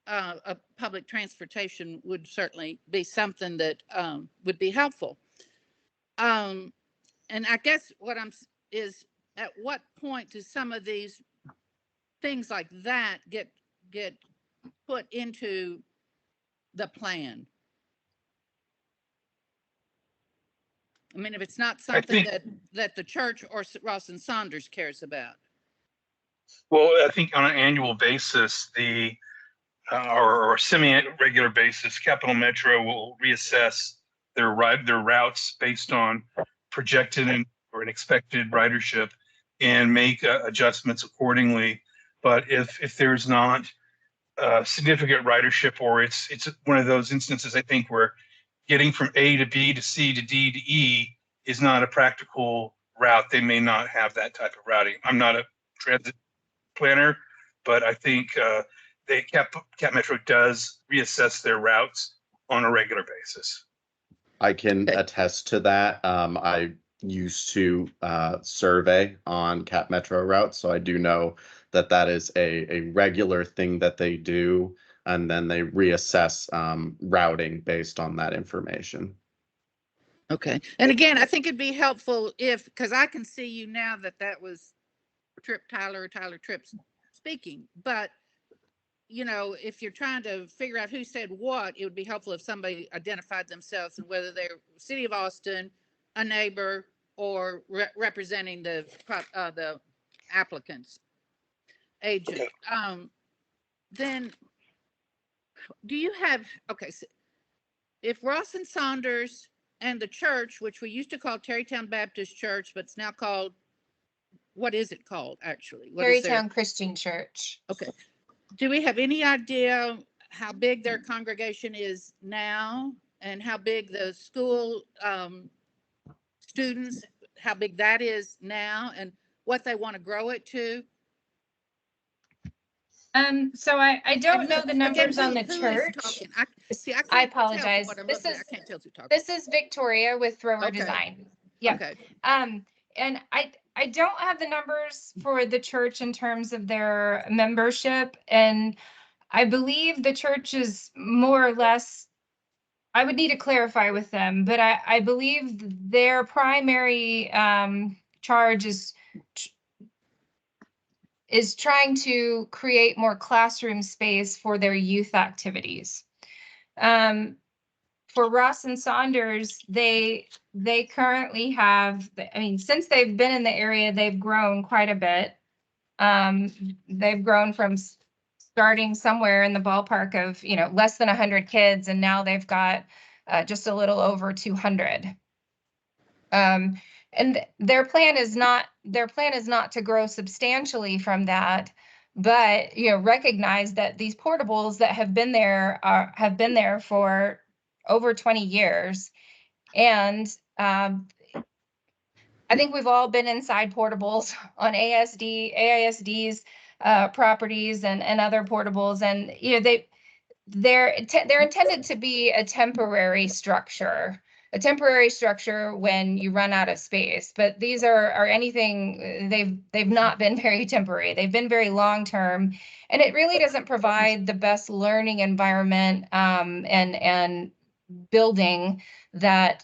a public transportation would certainly be something that would be helpful. And I guess what is at what point do some of these things like that get put into the plan? I mean, if it's not something that the church or Ross and Saunders cares about.
Well, I think on an annual basis, or semi-regular basis, Capital Metro will reassess their routes based on projected or an expected ridership and make adjustments accordingly. But if there's not significant ridership, or it's one of those instances, I think, where getting from A to B to C to D to E is not a practical route, they may not have that type of routing. I'm not a transit planner, but I think Cap Metro does reassess their routes on a regular basis.
I can attest to that. I used to survey on Cap Metro routes, so I do know that that is a regular thing that they do, and then they reassess routing based on that information.
Okay. And again, I think it'd be helpful because I can see you now that was Tyler Tripp speaking, but you know, if you're trying to figure out who said what, it would be helpful if somebody identified themselves and whether they're City of Austin, a neighbor, or representing the applicant's agent. Then do you have, okay, so if Ross and Saunders and the church, which we used to call Terrytown Baptist Church, but it's now called, what is it called actually?
Terrytown Christian Church.
Okay. Do we have any idea how big their congregation is now and how big the school students, how big that is now and what they want to grow it to?
So I don't know the numbers on the church. I apologize. This is Victoria with Thrower Design. Yeah.
Okay.
And I don't have the numbers for the church in terms of their membership. And I believe the church is more or less, I would need to clarify with them, but I believe their primary charge is trying to create more classroom space for their youth activities. For Ross and Saunders, they currently have, I mean, since they've been in the area, they've grown quite a bit. They've grown from starting somewhere in the ballpark of, you know, less than 100 kids, and now they've got just a little over 200. And their plan is not to grow substantially from that, but you know, recognize that these portables that have been there for over 20 years. And I think we've all been inside portables on AISD's properties and other portables, and you know, they're intended to be a temporary structure when you run out of space. But these are anything, they've not been very temporary. They've been very long term, and it really doesn't provide the best learning environment and building that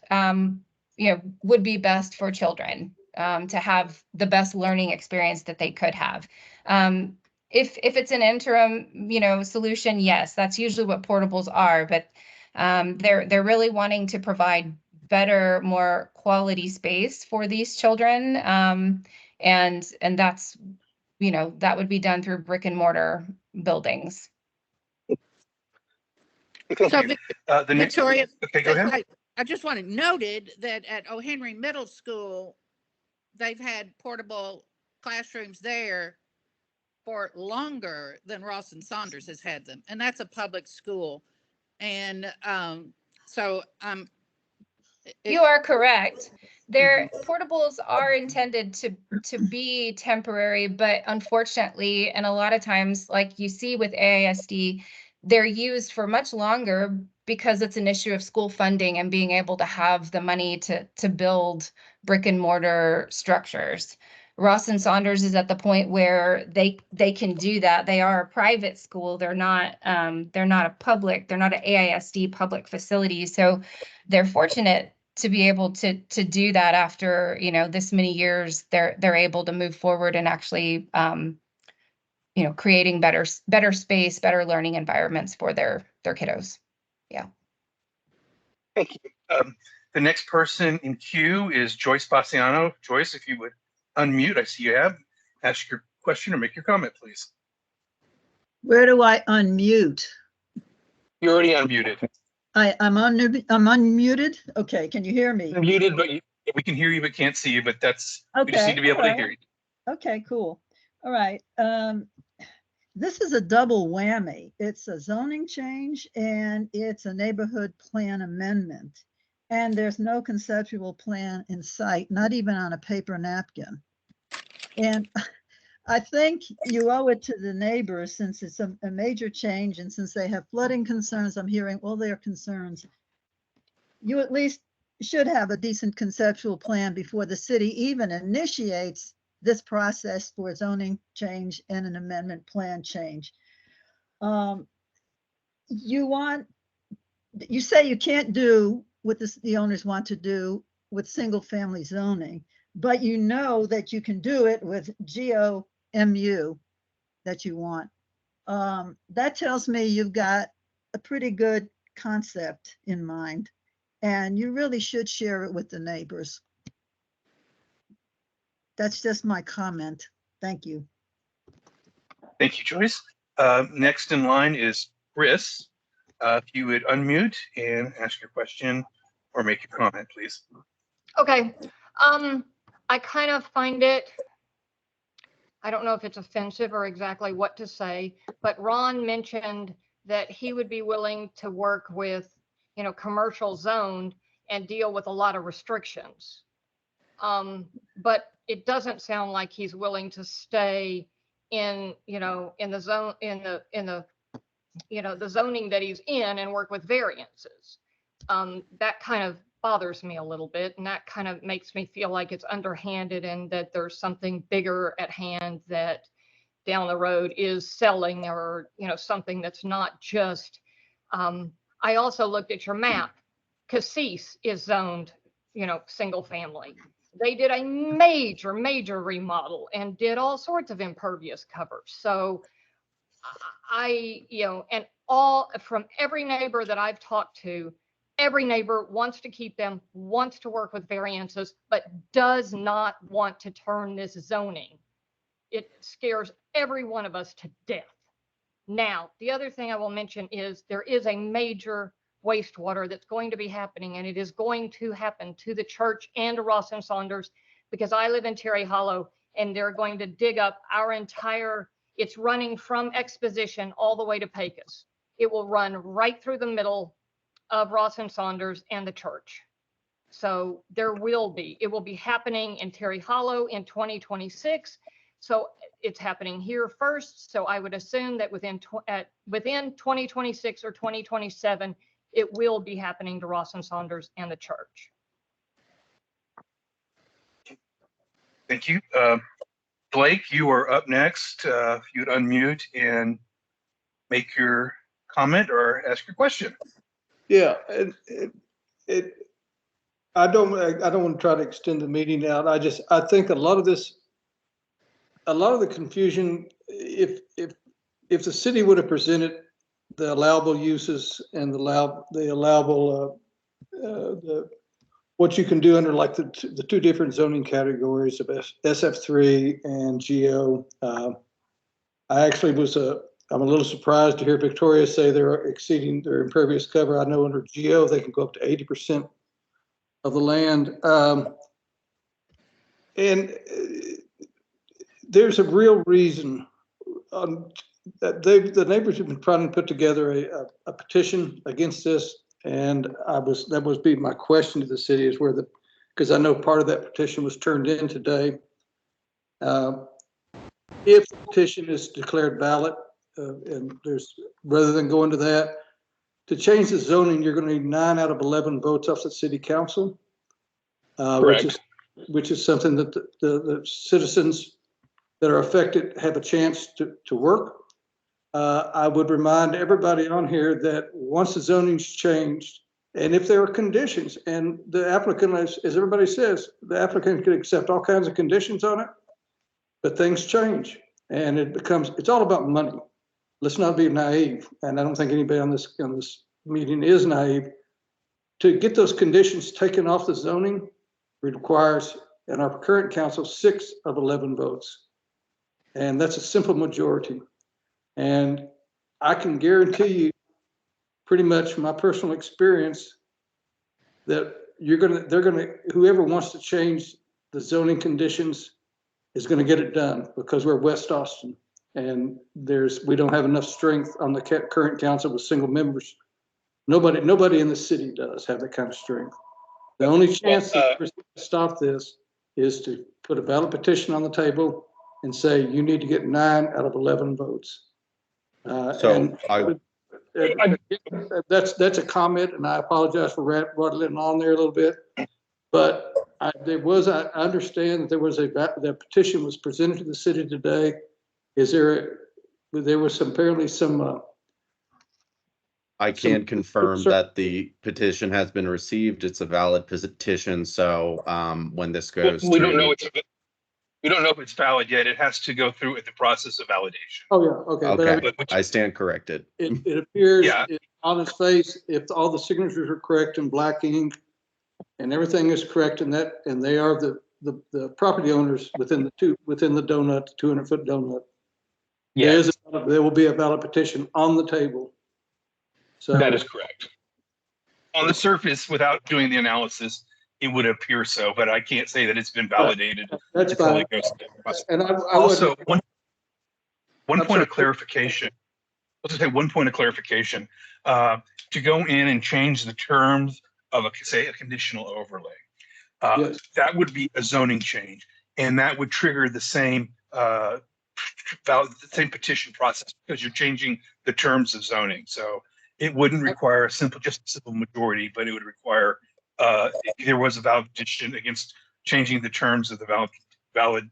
you know, would be best for children to have the best learning experience that they could have. If it's an interim, you know, solution, yes, that's usually what portables are, but they're really wanting to provide better, more quality space for these children. And that's, you know, that would be done through brick and mortar buildings.
So Victoria,
okay, go ahead.
I just wanted noted that at O. Henry Middle School, they've had portable classrooms there for longer than Ross and Saunders has had them, and that's a public school. And
you are correct. Their portables are intended to be temporary, but unfortunately, and a lot of times, like you see with AISD, they're used for much longer because it's an issue of school funding and being able to have the money to build brick and mortar structures. Ross and Saunders is at the point where they can do that. They are a private school. They're not a public, they're not an AISD public facility. So they're fortunate to be able to do that after, you know, this many years. They're able to move forward and actually you know, creating better space, better learning environments for their kiddos. Yeah.
Thank you. The next person in queue is Joyce Bassiano. Joyce, if you would unmute, I see you have. Ask your question or make your comment, please.
Where do I unmute?
You're already unmuted.
I'm unmuted. Okay, can you hear me?
Unmuted, but we can hear you but can't see you. But that's we just need to be able to hear you.
Okay, cool. All right. This is a double whammy. It's a zoning change and it's a neighborhood plan amendment. And there's no conceptual plan in sight, not even on a paper napkin. And I think you owe it to the neighbors, since it's a major change and since they have flooding concerns, I'm hearing all their concerns. You at least should have a decent conceptual plan before the city even initiates this process for zoning change and an amendment plan change. You say you can't do what the owners want to do with single family zoning, but you know that you can do it with GOMU that you want. That tells me you've got a pretty good concept in mind, and you really should share it with the neighbors. That's just my comment. Thank you.
Thank you, Joyce. Next in line is Chris. If you would unmute and ask your question or make your comment, please.
Okay. I kind of find it, I don't know if it's offensive or exactly what to say, but Ron mentioned that he would be willing to work with, you know, commercial zoned and deal with a lot of restrictions. But it doesn't sound like he's willing to stay in, you know, in the zone, in the, you know, the zoning that he's in and work with variances. That kind of bothers me a little bit, and that kind of makes me feel like it's underhanded and that there's something bigger at hand that down the road is selling, or, you know, something that's not just, I also looked at your map. Cassis is zoned, you know, single family. They did a major remodel and did all sorts of impervious covers. So you know, and all from every neighbor that I've talked to, every neighbor wants to keep them, wants to work with variances, but does not want to turn this zoning. It scares every one of us to death. Now, the other thing I will mention is there is a major wastewater that's going to be happening, and it is going to happen to the church and to Ross and Saunders, because I live in Terry Hollow, and they're going to dig up our entire, it's running from Exposition all the way to Pecos. It will run right through the middle of Ross and Saunders and the church. So there will be, it will be happening in Terry Hollow in 2026. So it's happening here first. So I would assume that within 2026 or 2027, it will be happening to Ross and Saunders and the church.
Thank you. Blake, you are up next. If you'd unmute and make your comment or ask your question.
Yeah, I don't want to try to extend the meeting out. I think a lot of the confusion, if the city would have presented the allowable uses and the allowable what you can do under like the two different zoning categories of SF3 and GO. I'm a little surprised to hear Victoria say they're exceeding their impervious cover. I know under GO they can go up to 80% of the land. And there's a real reason that the neighbors have been trying to put together a petition against this. And that was be my question to the city is because I know part of that petition was turned in today. If the petition is declared valid, and rather than go into that, to change the zoning, you're going to need 9 out of 11 votes off the city council, which is something that the citizens that are affected have a chance to work. I would remind everybody on here that once the zoning's changed, and if there are conditions, and the applicant, as everybody says, the applicant can accept all kinds of conditions on it, but things change and it's all about money. Let's not be naive. And I don't think anybody on this meeting is naive. To get those conditions taken off the zoning requires, in our current council, 6 of 11 votes. And that's a simple majority. And I can guarantee you, pretty much from my personal experience, that whoever wants to change the zoning conditions is going to get it done, because we're West Austin and we don't have enough strength on the current council with single members. Nobody in the city does have that kind of strength. The only chance to stop this is to put a ballot petition on the table and say you need to get 9 out of 11 votes. That's a comment, and I apologize for rattling on there a little bit. But I understand that the petition was presented to the city today. There was apparently some.
I can confirm that the petition has been received. It's a valid petition. So when this goes,
we don't know if it's valid yet. It has to go through the process of validation.
Oh yeah, okay.
Okay, but I stand corrected.
It appears on its face, if all the signatures are correct in black ink and everything is correct in that, and they are the property owners within the donut, 200-foot donut. Yes, there will be a valid petition on the table. So
that is correct. On the surface, without doing the analysis, it would appear so, but I can't say that it's been validated.
That's fine.
And also, one point of clarification. Let's just say one point of clarification. To go in and change the terms of say a conditional overlay, that would be a zoning change, and that would trigger the same petition process, because you're changing the terms of zoning. So it wouldn't require just a simple majority, but it would require if there was a valid petition against changing the terms of the valid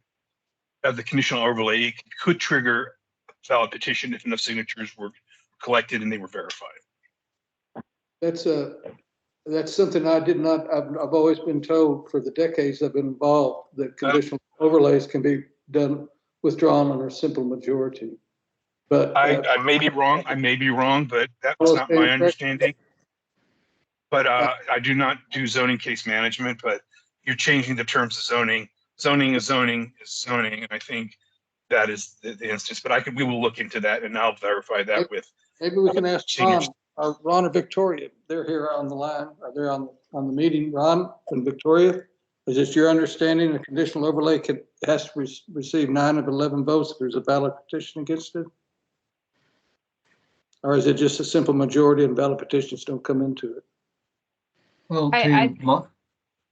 of the conditional overlay. It could trigger a valid petition if enough signatures were collected and they were verified.
That's something I did not. I've always been told for the decades I've been involved that conditional overlays can be withdrawn on a simple majority. But
I may be wrong. But that's not my understanding. But I do not do zoning case management. But you're changing the terms of zoning. Zoning is zoning, and I think that is the instance. But we will look into that, and I'll verify that with.
Maybe we can ask Ron or Victoria. They're here on the line. They're on the meeting. Ron and Victoria, is it your understanding a conditional overlay has to receive 9 of 11 votes if there's a valid petition against it? Or is it just a simple majority and valid petitions don't come into it?
Well,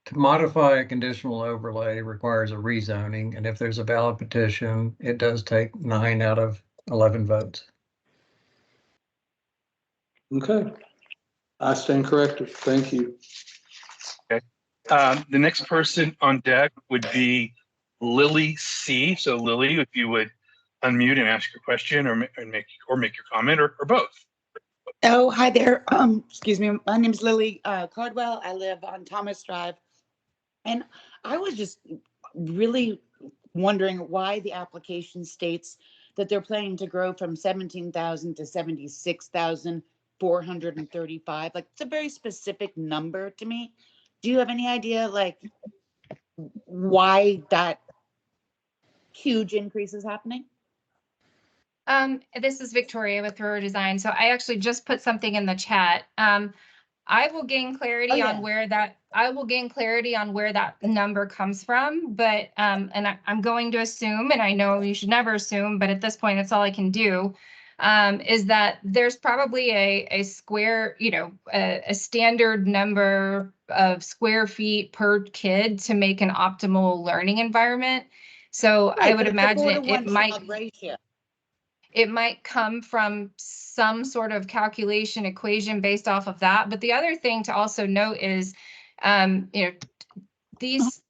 to modify a conditional overlay requires a rezoning, and if there's a valid petition, it does take 9 out of 11 votes.
Okay, I stand corrected. Thank you.
Okay, the next person on deck would be Lily C. So Lily, if you would unmute and ask your question, or make your comment, or both.
Oh, hi there. Excuse me. My name is Lily Cardwell. I live on Thomas Drive, and I was just really wondering why the application states that they're planning to grow from 17,000 to 76,435. Like, it's a very specific number to me. Do you have any idea, like, why that huge increase is happening?
This is Victoria with Thrower Design. So I actually just put something in the chat. I will gain clarity on where that number comes from, but and I'm going to assume, and I know you should never assume, but at this point, it's all I can do, is that there's probably a square, a standard number of square feet per kid to make an optimal learning environment. So I would imagine it might come from some sort of calculation equation based off of that. But the other thing to also note is, these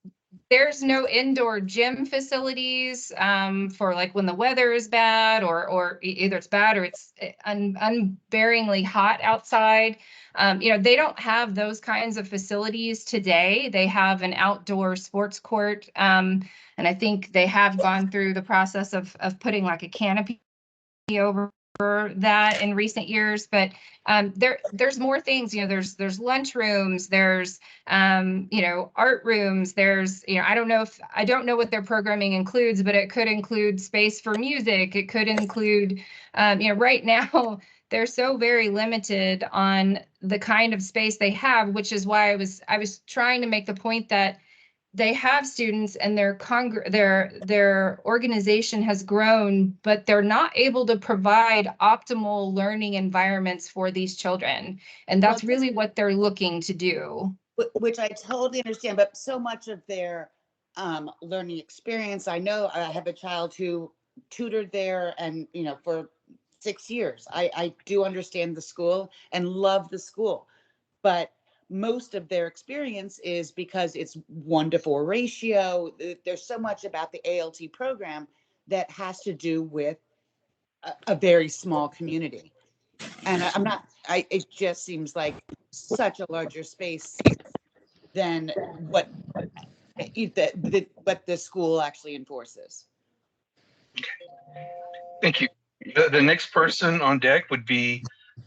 there's no indoor gym facilities for like when the weather is bad or either it's bad or it's unbearingly hot outside. They don't have those kinds of facilities today. They have an outdoor sports court. And I think they have gone through the process of putting like a canopy over that in recent years, but there's more things. There's lunch rooms, there's art rooms, there's I don't know what their programming includes, but it could include space for music, it could include right now they're so very limited on the kind of space they have, which is why I was trying to make the point that they have students and their organization has grown, but they're not able to provide optimal learning environments for these children. And that's really what they're looking to do.
Which I totally understand, but so much of their learning experience, I know I have a child who tutored there and, for 6 years. I do understand the school and love the school, but most of their experience is because it's 1-to-4 ratio. There's so much about the ALT program that has to do with a very small community. And it just seems like such a larger space than what the school actually enforces.
Thank you. The next person on deck would be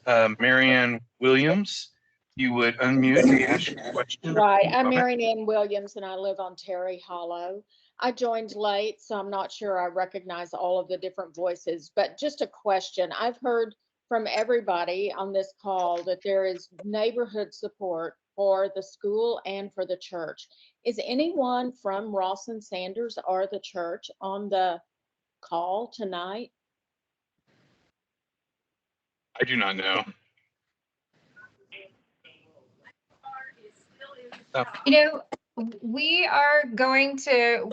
Marianne Williams. You would unmute and ask your question.
Right, I'm Marianne Williams and I live on Terry Hollow. I joined late, so I'm not sure I recognize all of the different voices, but just a question. I've heard from everybody on this call that there is neighborhood support for the school and for the church. Is anyone from Ross and Sanders or the church on the call tonight?
I do not know.
We are going to,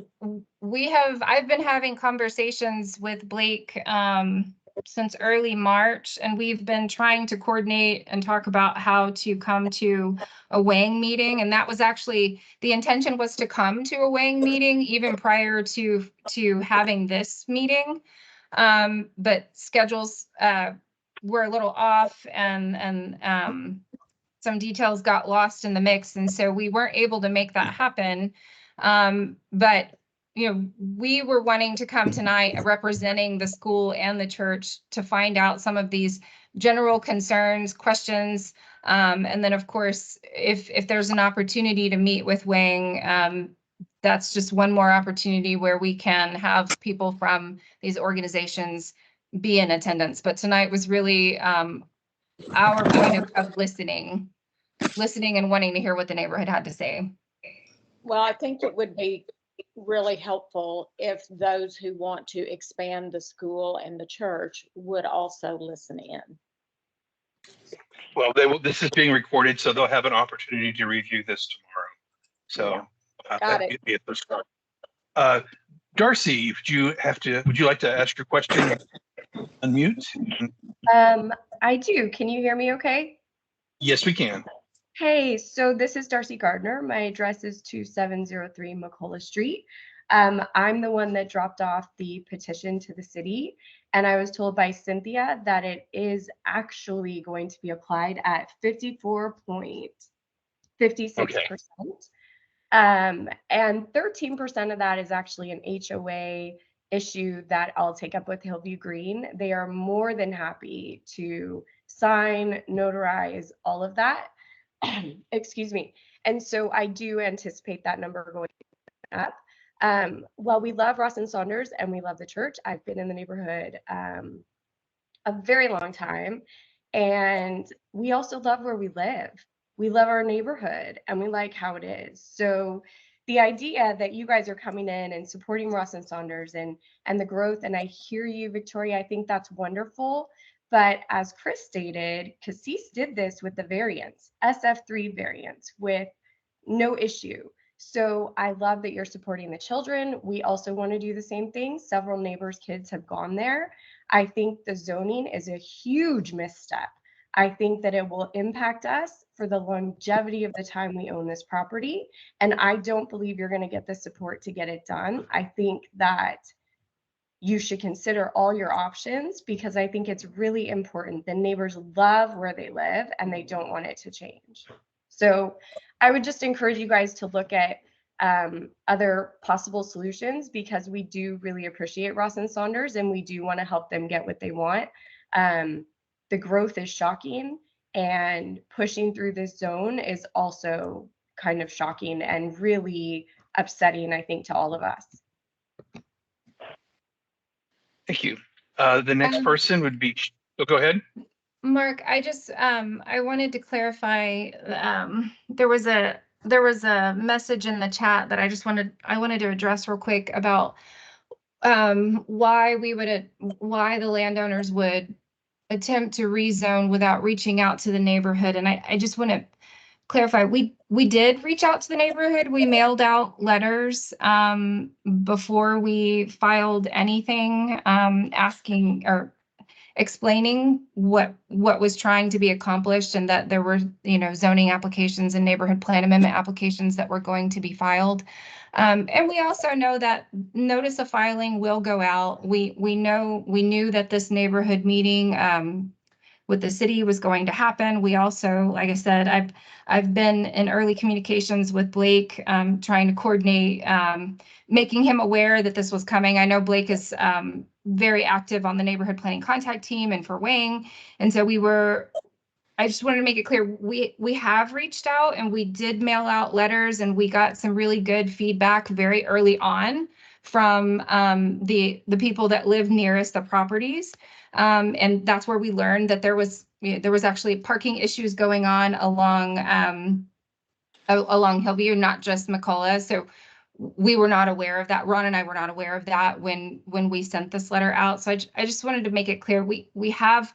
I've been having conversations with Blake since early March, and we've been trying to coordinate and talk about how to come to a weighing meeting. And that was actually, the intention was to come to a weighing meeting even prior to having this meeting. But schedules were a little off and some details got lost in the mix. And so we weren't able to make that happen. But, we were wanting to come tonight representing the school and the church to find out some of these general concerns, questions. And then of course, if there's an opportunity to meet with weighing, that's just one more opportunity where we can have people from these organizations be in attendance. But tonight was really, our point of listening and wanting to hear what the neighborhood had to say.
Well, I think it would be really helpful if those who want to expand the school and the church would also listen in.
Well, this is being recorded, so they'll have an opportunity to review this tomorrow. So
Got it.
Be at the start. Darcy, would you like to ask your question? Unmute.
I do. Can you hear me okay?
Yes, we can.
Hey, so this is Darcy Gardner. My address is 2703 McCullough Street. I'm the one that dropped off the petition to the city, and I was told by Cynthia that it is actually going to be applied at 54.56%. Okay. And 13% of that is actually an HOA issue that I'll take up with Hillview Green. They are more than happy to sign, notarize, all of that. Excuse me. And so I do anticipate that number going up. While we love Ross and Saunders and we love the church, I've been in the neighborhood a very long time. And we also love where we live. We love our neighborhood and we like how it is. So the idea that you guys are coming in and supporting Ross and Saunders and the growth, and I hear you, Victoria, I think that's wonderful. But as Chris stated, Cassis did this with the variants, SF3 variants, with no issue. So I love that you're supporting the children. We also want to do the same thing. Several neighbors' kids have gone there. I think the zoning is a huge misstep. I think that it will impact us for the longevity of the time we own this property. And I don't believe you're going to get the support to get it done. I think that you should consider all your options because I think it's really important. The neighbors love where they live and they don't want it to change. So I would just encourage you guys to look at other possible solutions because we do really appreciate Ross and Saunders and we do want to help them get what they want. The growth is shocking and pushing through this zone is also kind of shocking and really upsetting, I think, to all of us.
Thank you. The next person would be, oh, go ahead.
Mark, I just, I wanted to clarify, there was a message in the chat that I wanted to address real quick about, why the landowners would attempt to rezone without reaching out to the neighborhood. And I just want to clarify, we did reach out to the neighborhood. We mailed out letters, before we filed anything, asking or explaining what was trying to be accomplished and that there were, zoning applications and neighborhood plan amendment applications that were going to be filed. And we also know that notice of filing will go out. We knew that this neighborhood meeting with the city was going to happen. We also, like I said, I've been in early communications with Blake, trying to coordinate, making him aware that this was coming. I know Blake is very active on the neighborhood planning contact team and for Wang. And so I just wanted to make it clear, we have reached out and we did mail out letters and we got some really good feedback very early on from the people that live nearest the properties. And that's where we learned that there was actually parking issues going on along Hillview, not just McCullough. So we were not aware of that. Ron and I were not aware of that when we sent this letter out. So I just wanted to make it clear, we have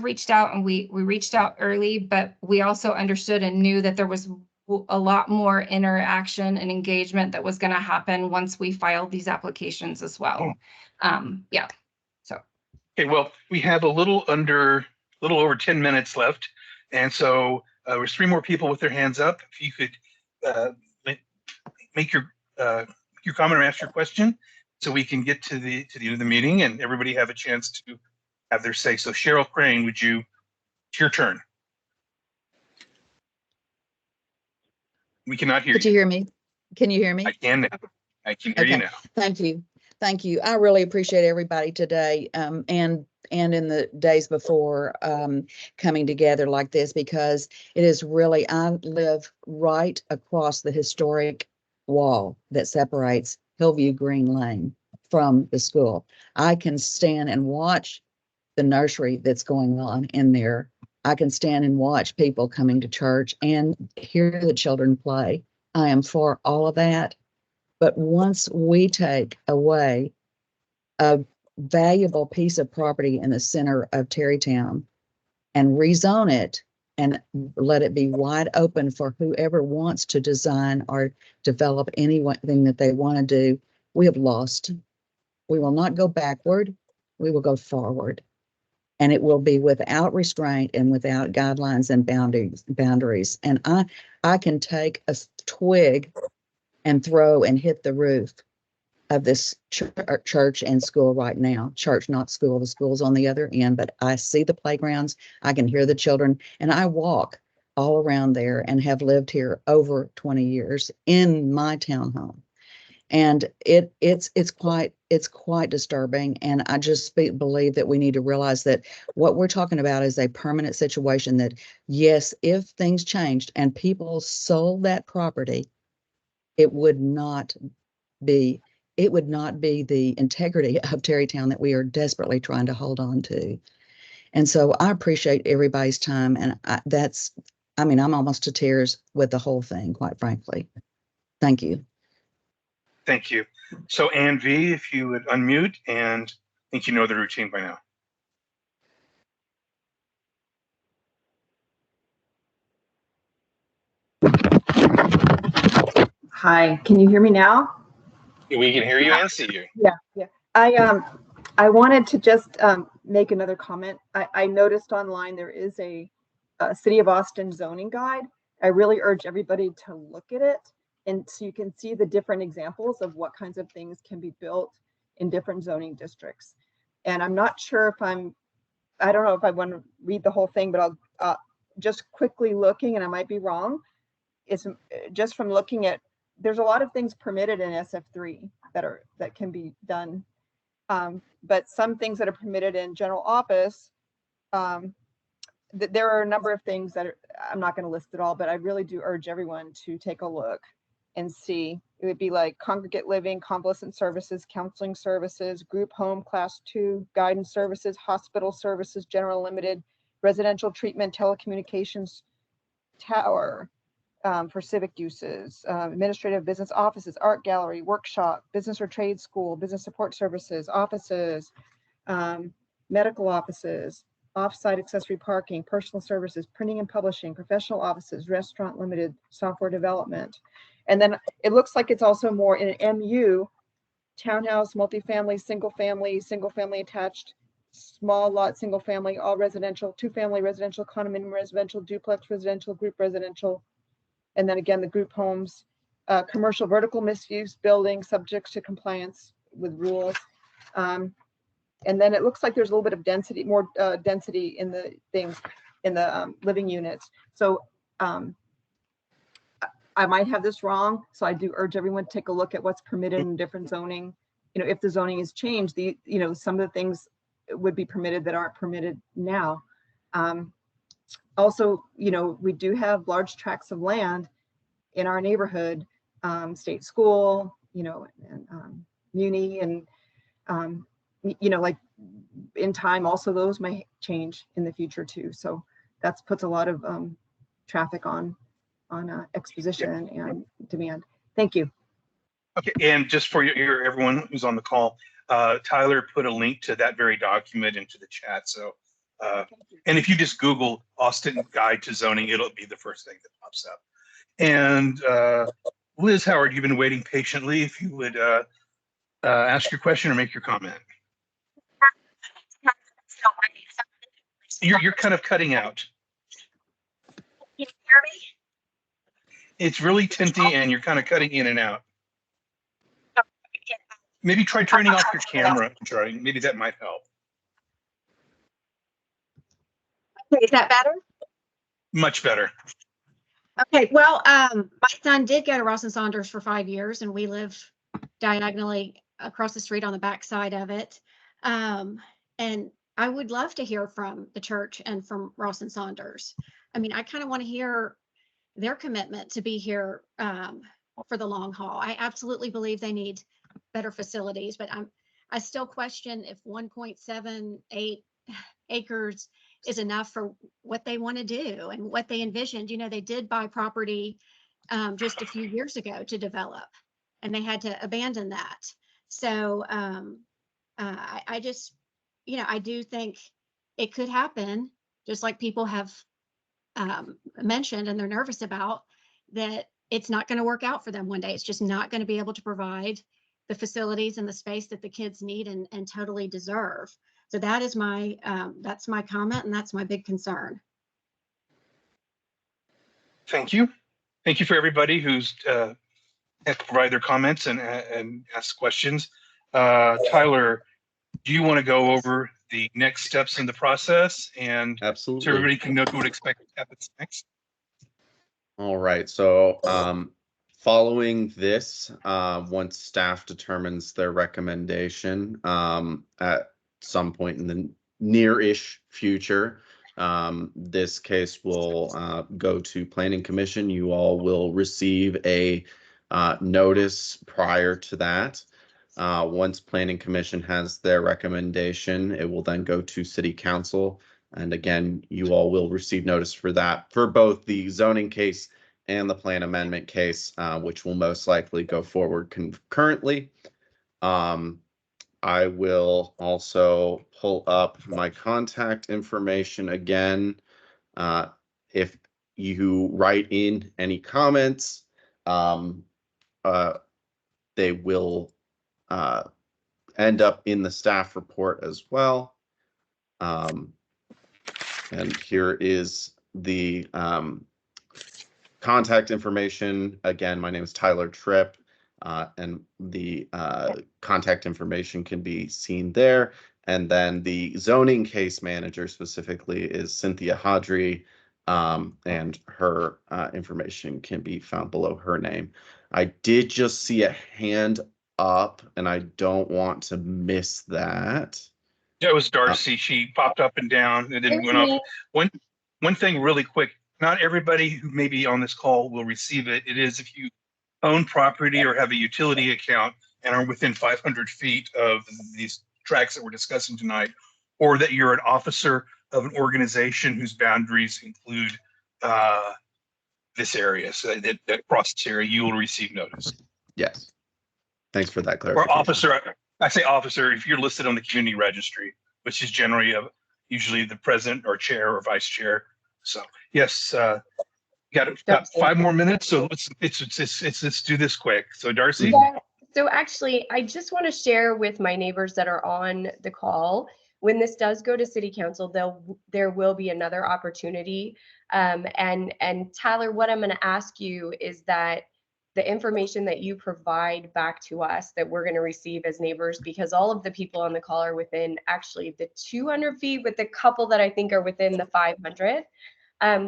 reached out and we reached out early, but we also understood and knew that there was a lot more interaction and engagement that was going to happen once we filed these applications as well. Yeah. So.
Okay, well, we have a little over 10 minutes left. And so there's 3 more people with their hands up. If you could make your comment or ask your question so we can get to the end of the meeting and everybody have a chance to have their say. So Cheryl Crane, it's your turn. We cannot hear you.
Could you hear me? Can you hear me?
I can now. I can hear you now.
Thank you. Thank you. I really appreciate everybody today and in the days before coming together like this because it is really, I live right across the historic wall that separates Hillview Green Lane from the school. I can stand and watch the nursery that's going on in there. I can stand and watch people coming to church and hear the children play. I am for all of that. But once we take away a valuable piece of property in the center of Terrytown and rezone it and let it be wide open for whoever wants to design or develop anything that they want to do, we have lost. We will not go backward. We will go forward. And it will be without restraint and without guidelines and boundaries. And I can take a twig and throw and hit the roof of this church and school right now. Church, not school. The school's on the other end, but I see the playgrounds. I can hear the children, and I walk all around there and have lived here over 20 years in my townhome. And it's quite disturbing. And I just believe that we need to realize that what we're talking about is a permanent situation that, yes, if things changed and people sold that property, it would not be the integrity of Terrytown that we are desperately trying to hold on to. And so I appreciate everybody's time. And I'm almost to tears with the whole thing, quite frankly. Thank you.
Thank you. So Ann V, if you would unmute, and I think you know the routine by now.
Hi, can you hear me now?
We can hear you and see you.
Yeah. I wanted to just make another comment. I noticed online there is a City of Austin zoning guide. I really urge everybody to look at it, and so you can see the different examples of what kinds of things can be built in different zoning districts. And I'm not sure if I don't know if I want to read the whole thing, but I'll just quickly looking, and I might be wrong. It's just from looking at, there's a lot of things permitted in SF3 that can be done. But some things that are permitted in general office, there are a number of things that I'm not going to list it all, but I really do urge everyone to take a look and see. It would be like congregate living, convalescent services, counseling services, group home, class 2, guidance services, hospital services, general limited, residential treatment, telecommunications tower for civic uses, administrative business offices, art gallery, workshop, business or trade school, business support services, offices, medical offices, off-site accessory parking, personal services, printing and publishing, professional offices, restaurant limited, software development. And then it looks like it's also more in an MU, townhouse, multifamily, single family attached, small lot, single family, all residential, 2-family residential, condominium residential, duplex residential, group residential. And then again, the group homes, commercial vertical misuse building subject to compliance with rules. And then it looks like there's a little bit of density, more density in the things, in the living units. So I might have this wrong. So I do urge everyone to take a look at what's permitted in different zoning. You know, if the zoning is changed, some of the things would be permitted that aren't permitted now. Also, we do have large tracts of land in our neighborhood, state school, and muni, and like in time, also those may change in the future too. So that puts a lot of traffic on Exposition and demand. Thank you.
Okay, and just for everyone who's on the call, Tyler put a link to that very document into the chat. So, and if you just Google Austin Guide to Zoning, it'll be the first thing that pops up. And Liz Howard, you've been waiting patiently. If you would ask your question or make your comment. You're kind of cutting out.
Can you hear me?
It's really tinty and you're kind of cutting in and out. Maybe try turning off your camera. Maybe that might help.
Okay, is that better?
Much better.
Okay, well, my son did go to Ross and Saunders for 5 years, and we live diagonally across the street on the back side of it. And I would love to hear from the church and from Ross and Saunders. I mean, I kind of want to hear their commitment to be here for the long haul. I absolutely believe they need better facilities, but I still question if 1.78 acres is enough for what they want to do and what they envisioned. They did buy property just a few years ago to develop, and they had to abandon that. So I just, I do think it could happen, just like people have mentioned and they're nervous about, that it's not going to work out for them one day. It's just not going to be able to provide the facilities and the space that the kids need and totally deserve. So that is that's my comment, and that's my big concern.
Thank you. Thank you for everybody who's had to provide their comments and ask questions. Tyler, do you want to go over the next steps in the process, and
Absolutely,
so everybody can know what to expect happens next?
All right. So following this, once staff determines their recommendation at some point in the near-ish future, this case will go to Planning Commission. You all will receive a notice prior to that. Once Planning Commission has their recommendation, it will then go to City Council. And again, you all will receive notice for that for both the zoning case and the plan amendment case, which will most likely go forward concurrently. I will also pull up my contact information again. If you write in any comments, they will end up in the staff report as well. And here is the contact information, again, my name is Tyler Tripp, and the contact information can be seen there. And then the zoning case manager specifically is Cynthia Hodry, and her information can be found below her name. I did just see a hand up, and I don't want to miss that.
That was Darcy. She popped up and down and then went off. One thing really quick, not everybody who may be on this call will receive it. It is if you own property or have a utility account and are within 500 feet of these tracks that we're discussing tonight, or that you're an officer of an organization whose boundaries include this area, so that cross this area, you will receive notice.
Yes. Thanks for that clarification.
Or officer, I say officer, if you're listed on the community registry, which is generally usually the president or chair or vice chair. So yes, got 5 more minutes. So let's do this quick. So Darcy.
Yeah. So actually, I just want to share with my neighbors that are on the call, when this does go to city council, there will be another opportunity. And Tyler, what I'm going to ask you is that the information that you provide back to us that we're going to receive as neighbors, because all of the people on the call are within actually the 200 feet, with a couple that I think are within the 500.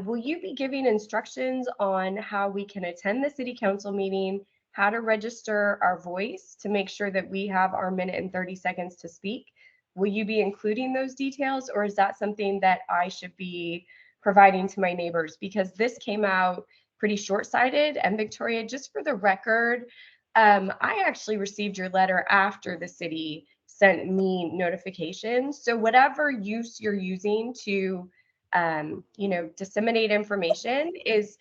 Will you be giving instructions on how we can attend the city council meeting, how to register our voice to make sure that we have our minute and 30 seconds to speak? Will you be including those details, or is that something that I should be providing to my neighbors? Because this came out pretty short-sighted. And Victoria, just for the record, I actually received your letter after the city sent me notifications. So whatever use you're using to, disseminate information is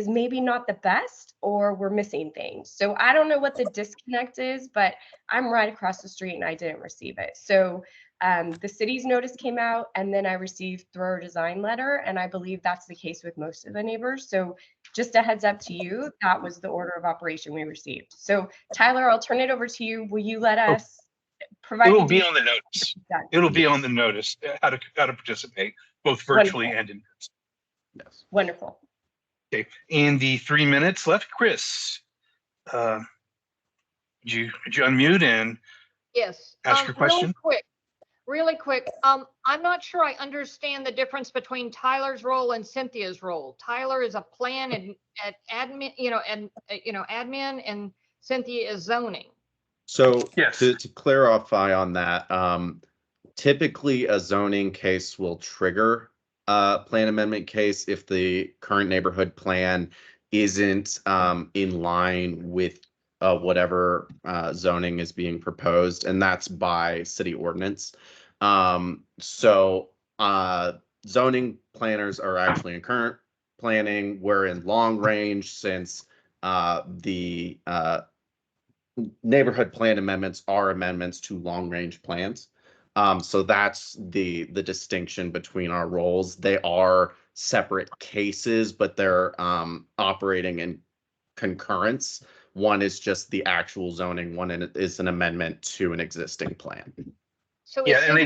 maybe not the best, or we're missing things. So I don't know what the disconnect is, but I'm right across the street and I didn't receive it. So the city's notice came out, and then I received through design letter, and I believe that's the case with most of the neighbors. So just a heads up to you, that was the order of operation we received. So Tyler, I'll turn it over to you. Will you let us provide?
It will be on the notice. It'll be on the notice how to participate, both virtually and in person.
Yes.
Wonderful.
Okay, and the 3 minutes left, Chris. Would you unmute and
Yes.
ask your question?
Really quick. I'm not sure I understand the difference between Tyler's role and Cynthia's role. Tyler is a plan and admin, admin, and Cynthia is zoning.
So
yes,
to clarify on that, typically a zoning case will trigger a plan amendment case if the current neighborhood plan isn't in line with whatever zoning is being proposed, and that's by city ordinance. Zoning planners are actually in current planning. We're in long range, since the neighborhood plan amendments are amendments to long range plans. So that's the distinction between our roles. They are separate cases, but they're operating in concurrence. One is just the actual zoning, one is an amendment to an existing plan.
So
yeah, and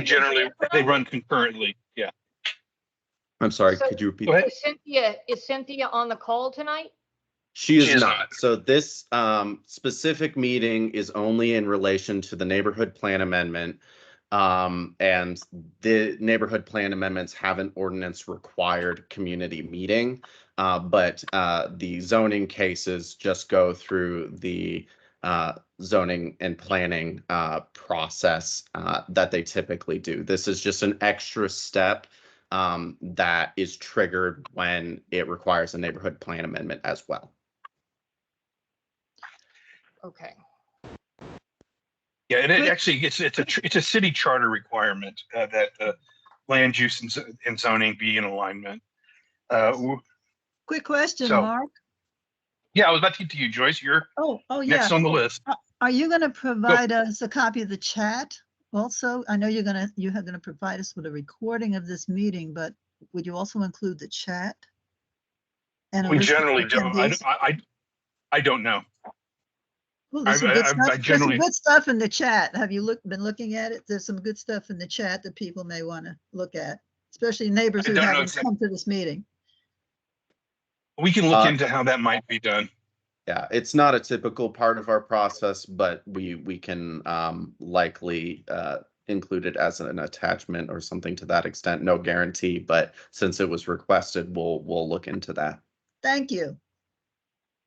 they run concurrently. Yeah.
I'm sorry, could you repeat that?
Is Cynthia on the call tonight?
She is not. So this specific meeting is only in relation to the neighborhood plan amendment. And the neighborhood plan amendments have an ordinance required community meeting. But the zoning cases just go through the zoning and planning process that they typically do. This is just an extra step that is triggered when it requires a neighborhood plan amendment as well.
Okay.
Yeah, and it actually it's a city charter requirement that land use and zoning be in alignment.
Quick question,
so,
Mark.
Yeah, I was about to get to you, Joyce. You're next on the list.
Are you going to provide us a copy of the chat? Also, I know you're going to provide us with a recording of this meeting, but would you also include the chat? And
we generally don't. I don't know.
Well, there's some good stuff in the chat. Have you been looking at it? There's some good stuff in the chat that people may want to look at, especially neighbors who haven't come to this meeting.
We can look into how that might be done.
Yeah, it's not a typical part of our process, but we can likely include it as an attachment or something to that extent. No guarantee, but since it was requested, we'll look into that.
Thank you.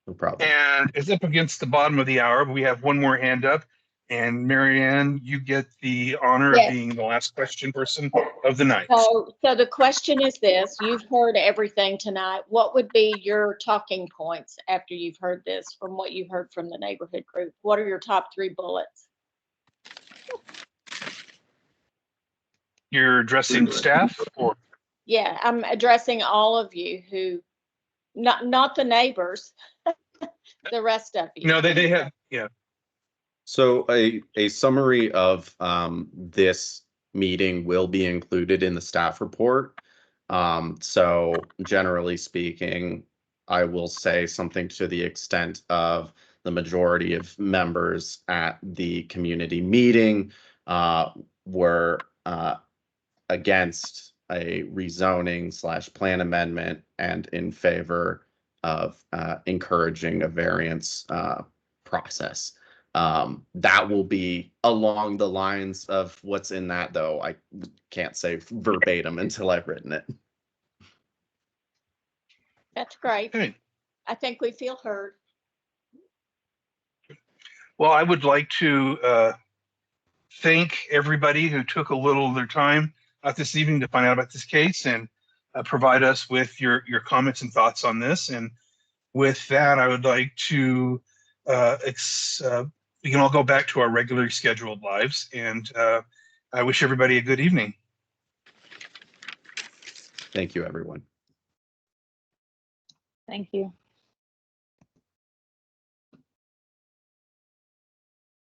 No problem.
And it's up against the bottom of the hour, but we have one more hand up. And Marianne, you get the honor of
Yes.
being the last question person of the night.
So the question is this, you've heard everything tonight. What would be your talking points after you've heard this from what you heard from the neighborhood group? What are your top 3 bullets?
You're addressing staff or?
Yeah, I'm addressing all of you who, not the neighbors, the rest of you.
No, they have, yeah.
So a summary of this meeting will be included in the staff report. So generally speaking, I will say something to the extent of the majority of members at the community meeting were against a rezoning / plan amendment and in favor of encouraging a variance process. That will be along the lines of what's in that, though. I can't say verbatim until I've written it.
That's great.
Okay.
I think we feel heard.
Well, I would like to thank everybody who took a little of their time out this evening to find out about this case and provide us with your comments and thoughts on this. And with that, I would like to, we can all go back to our regularly scheduled lives. And I wish everybody a good evening.
Thank you, everyone.
Thank you.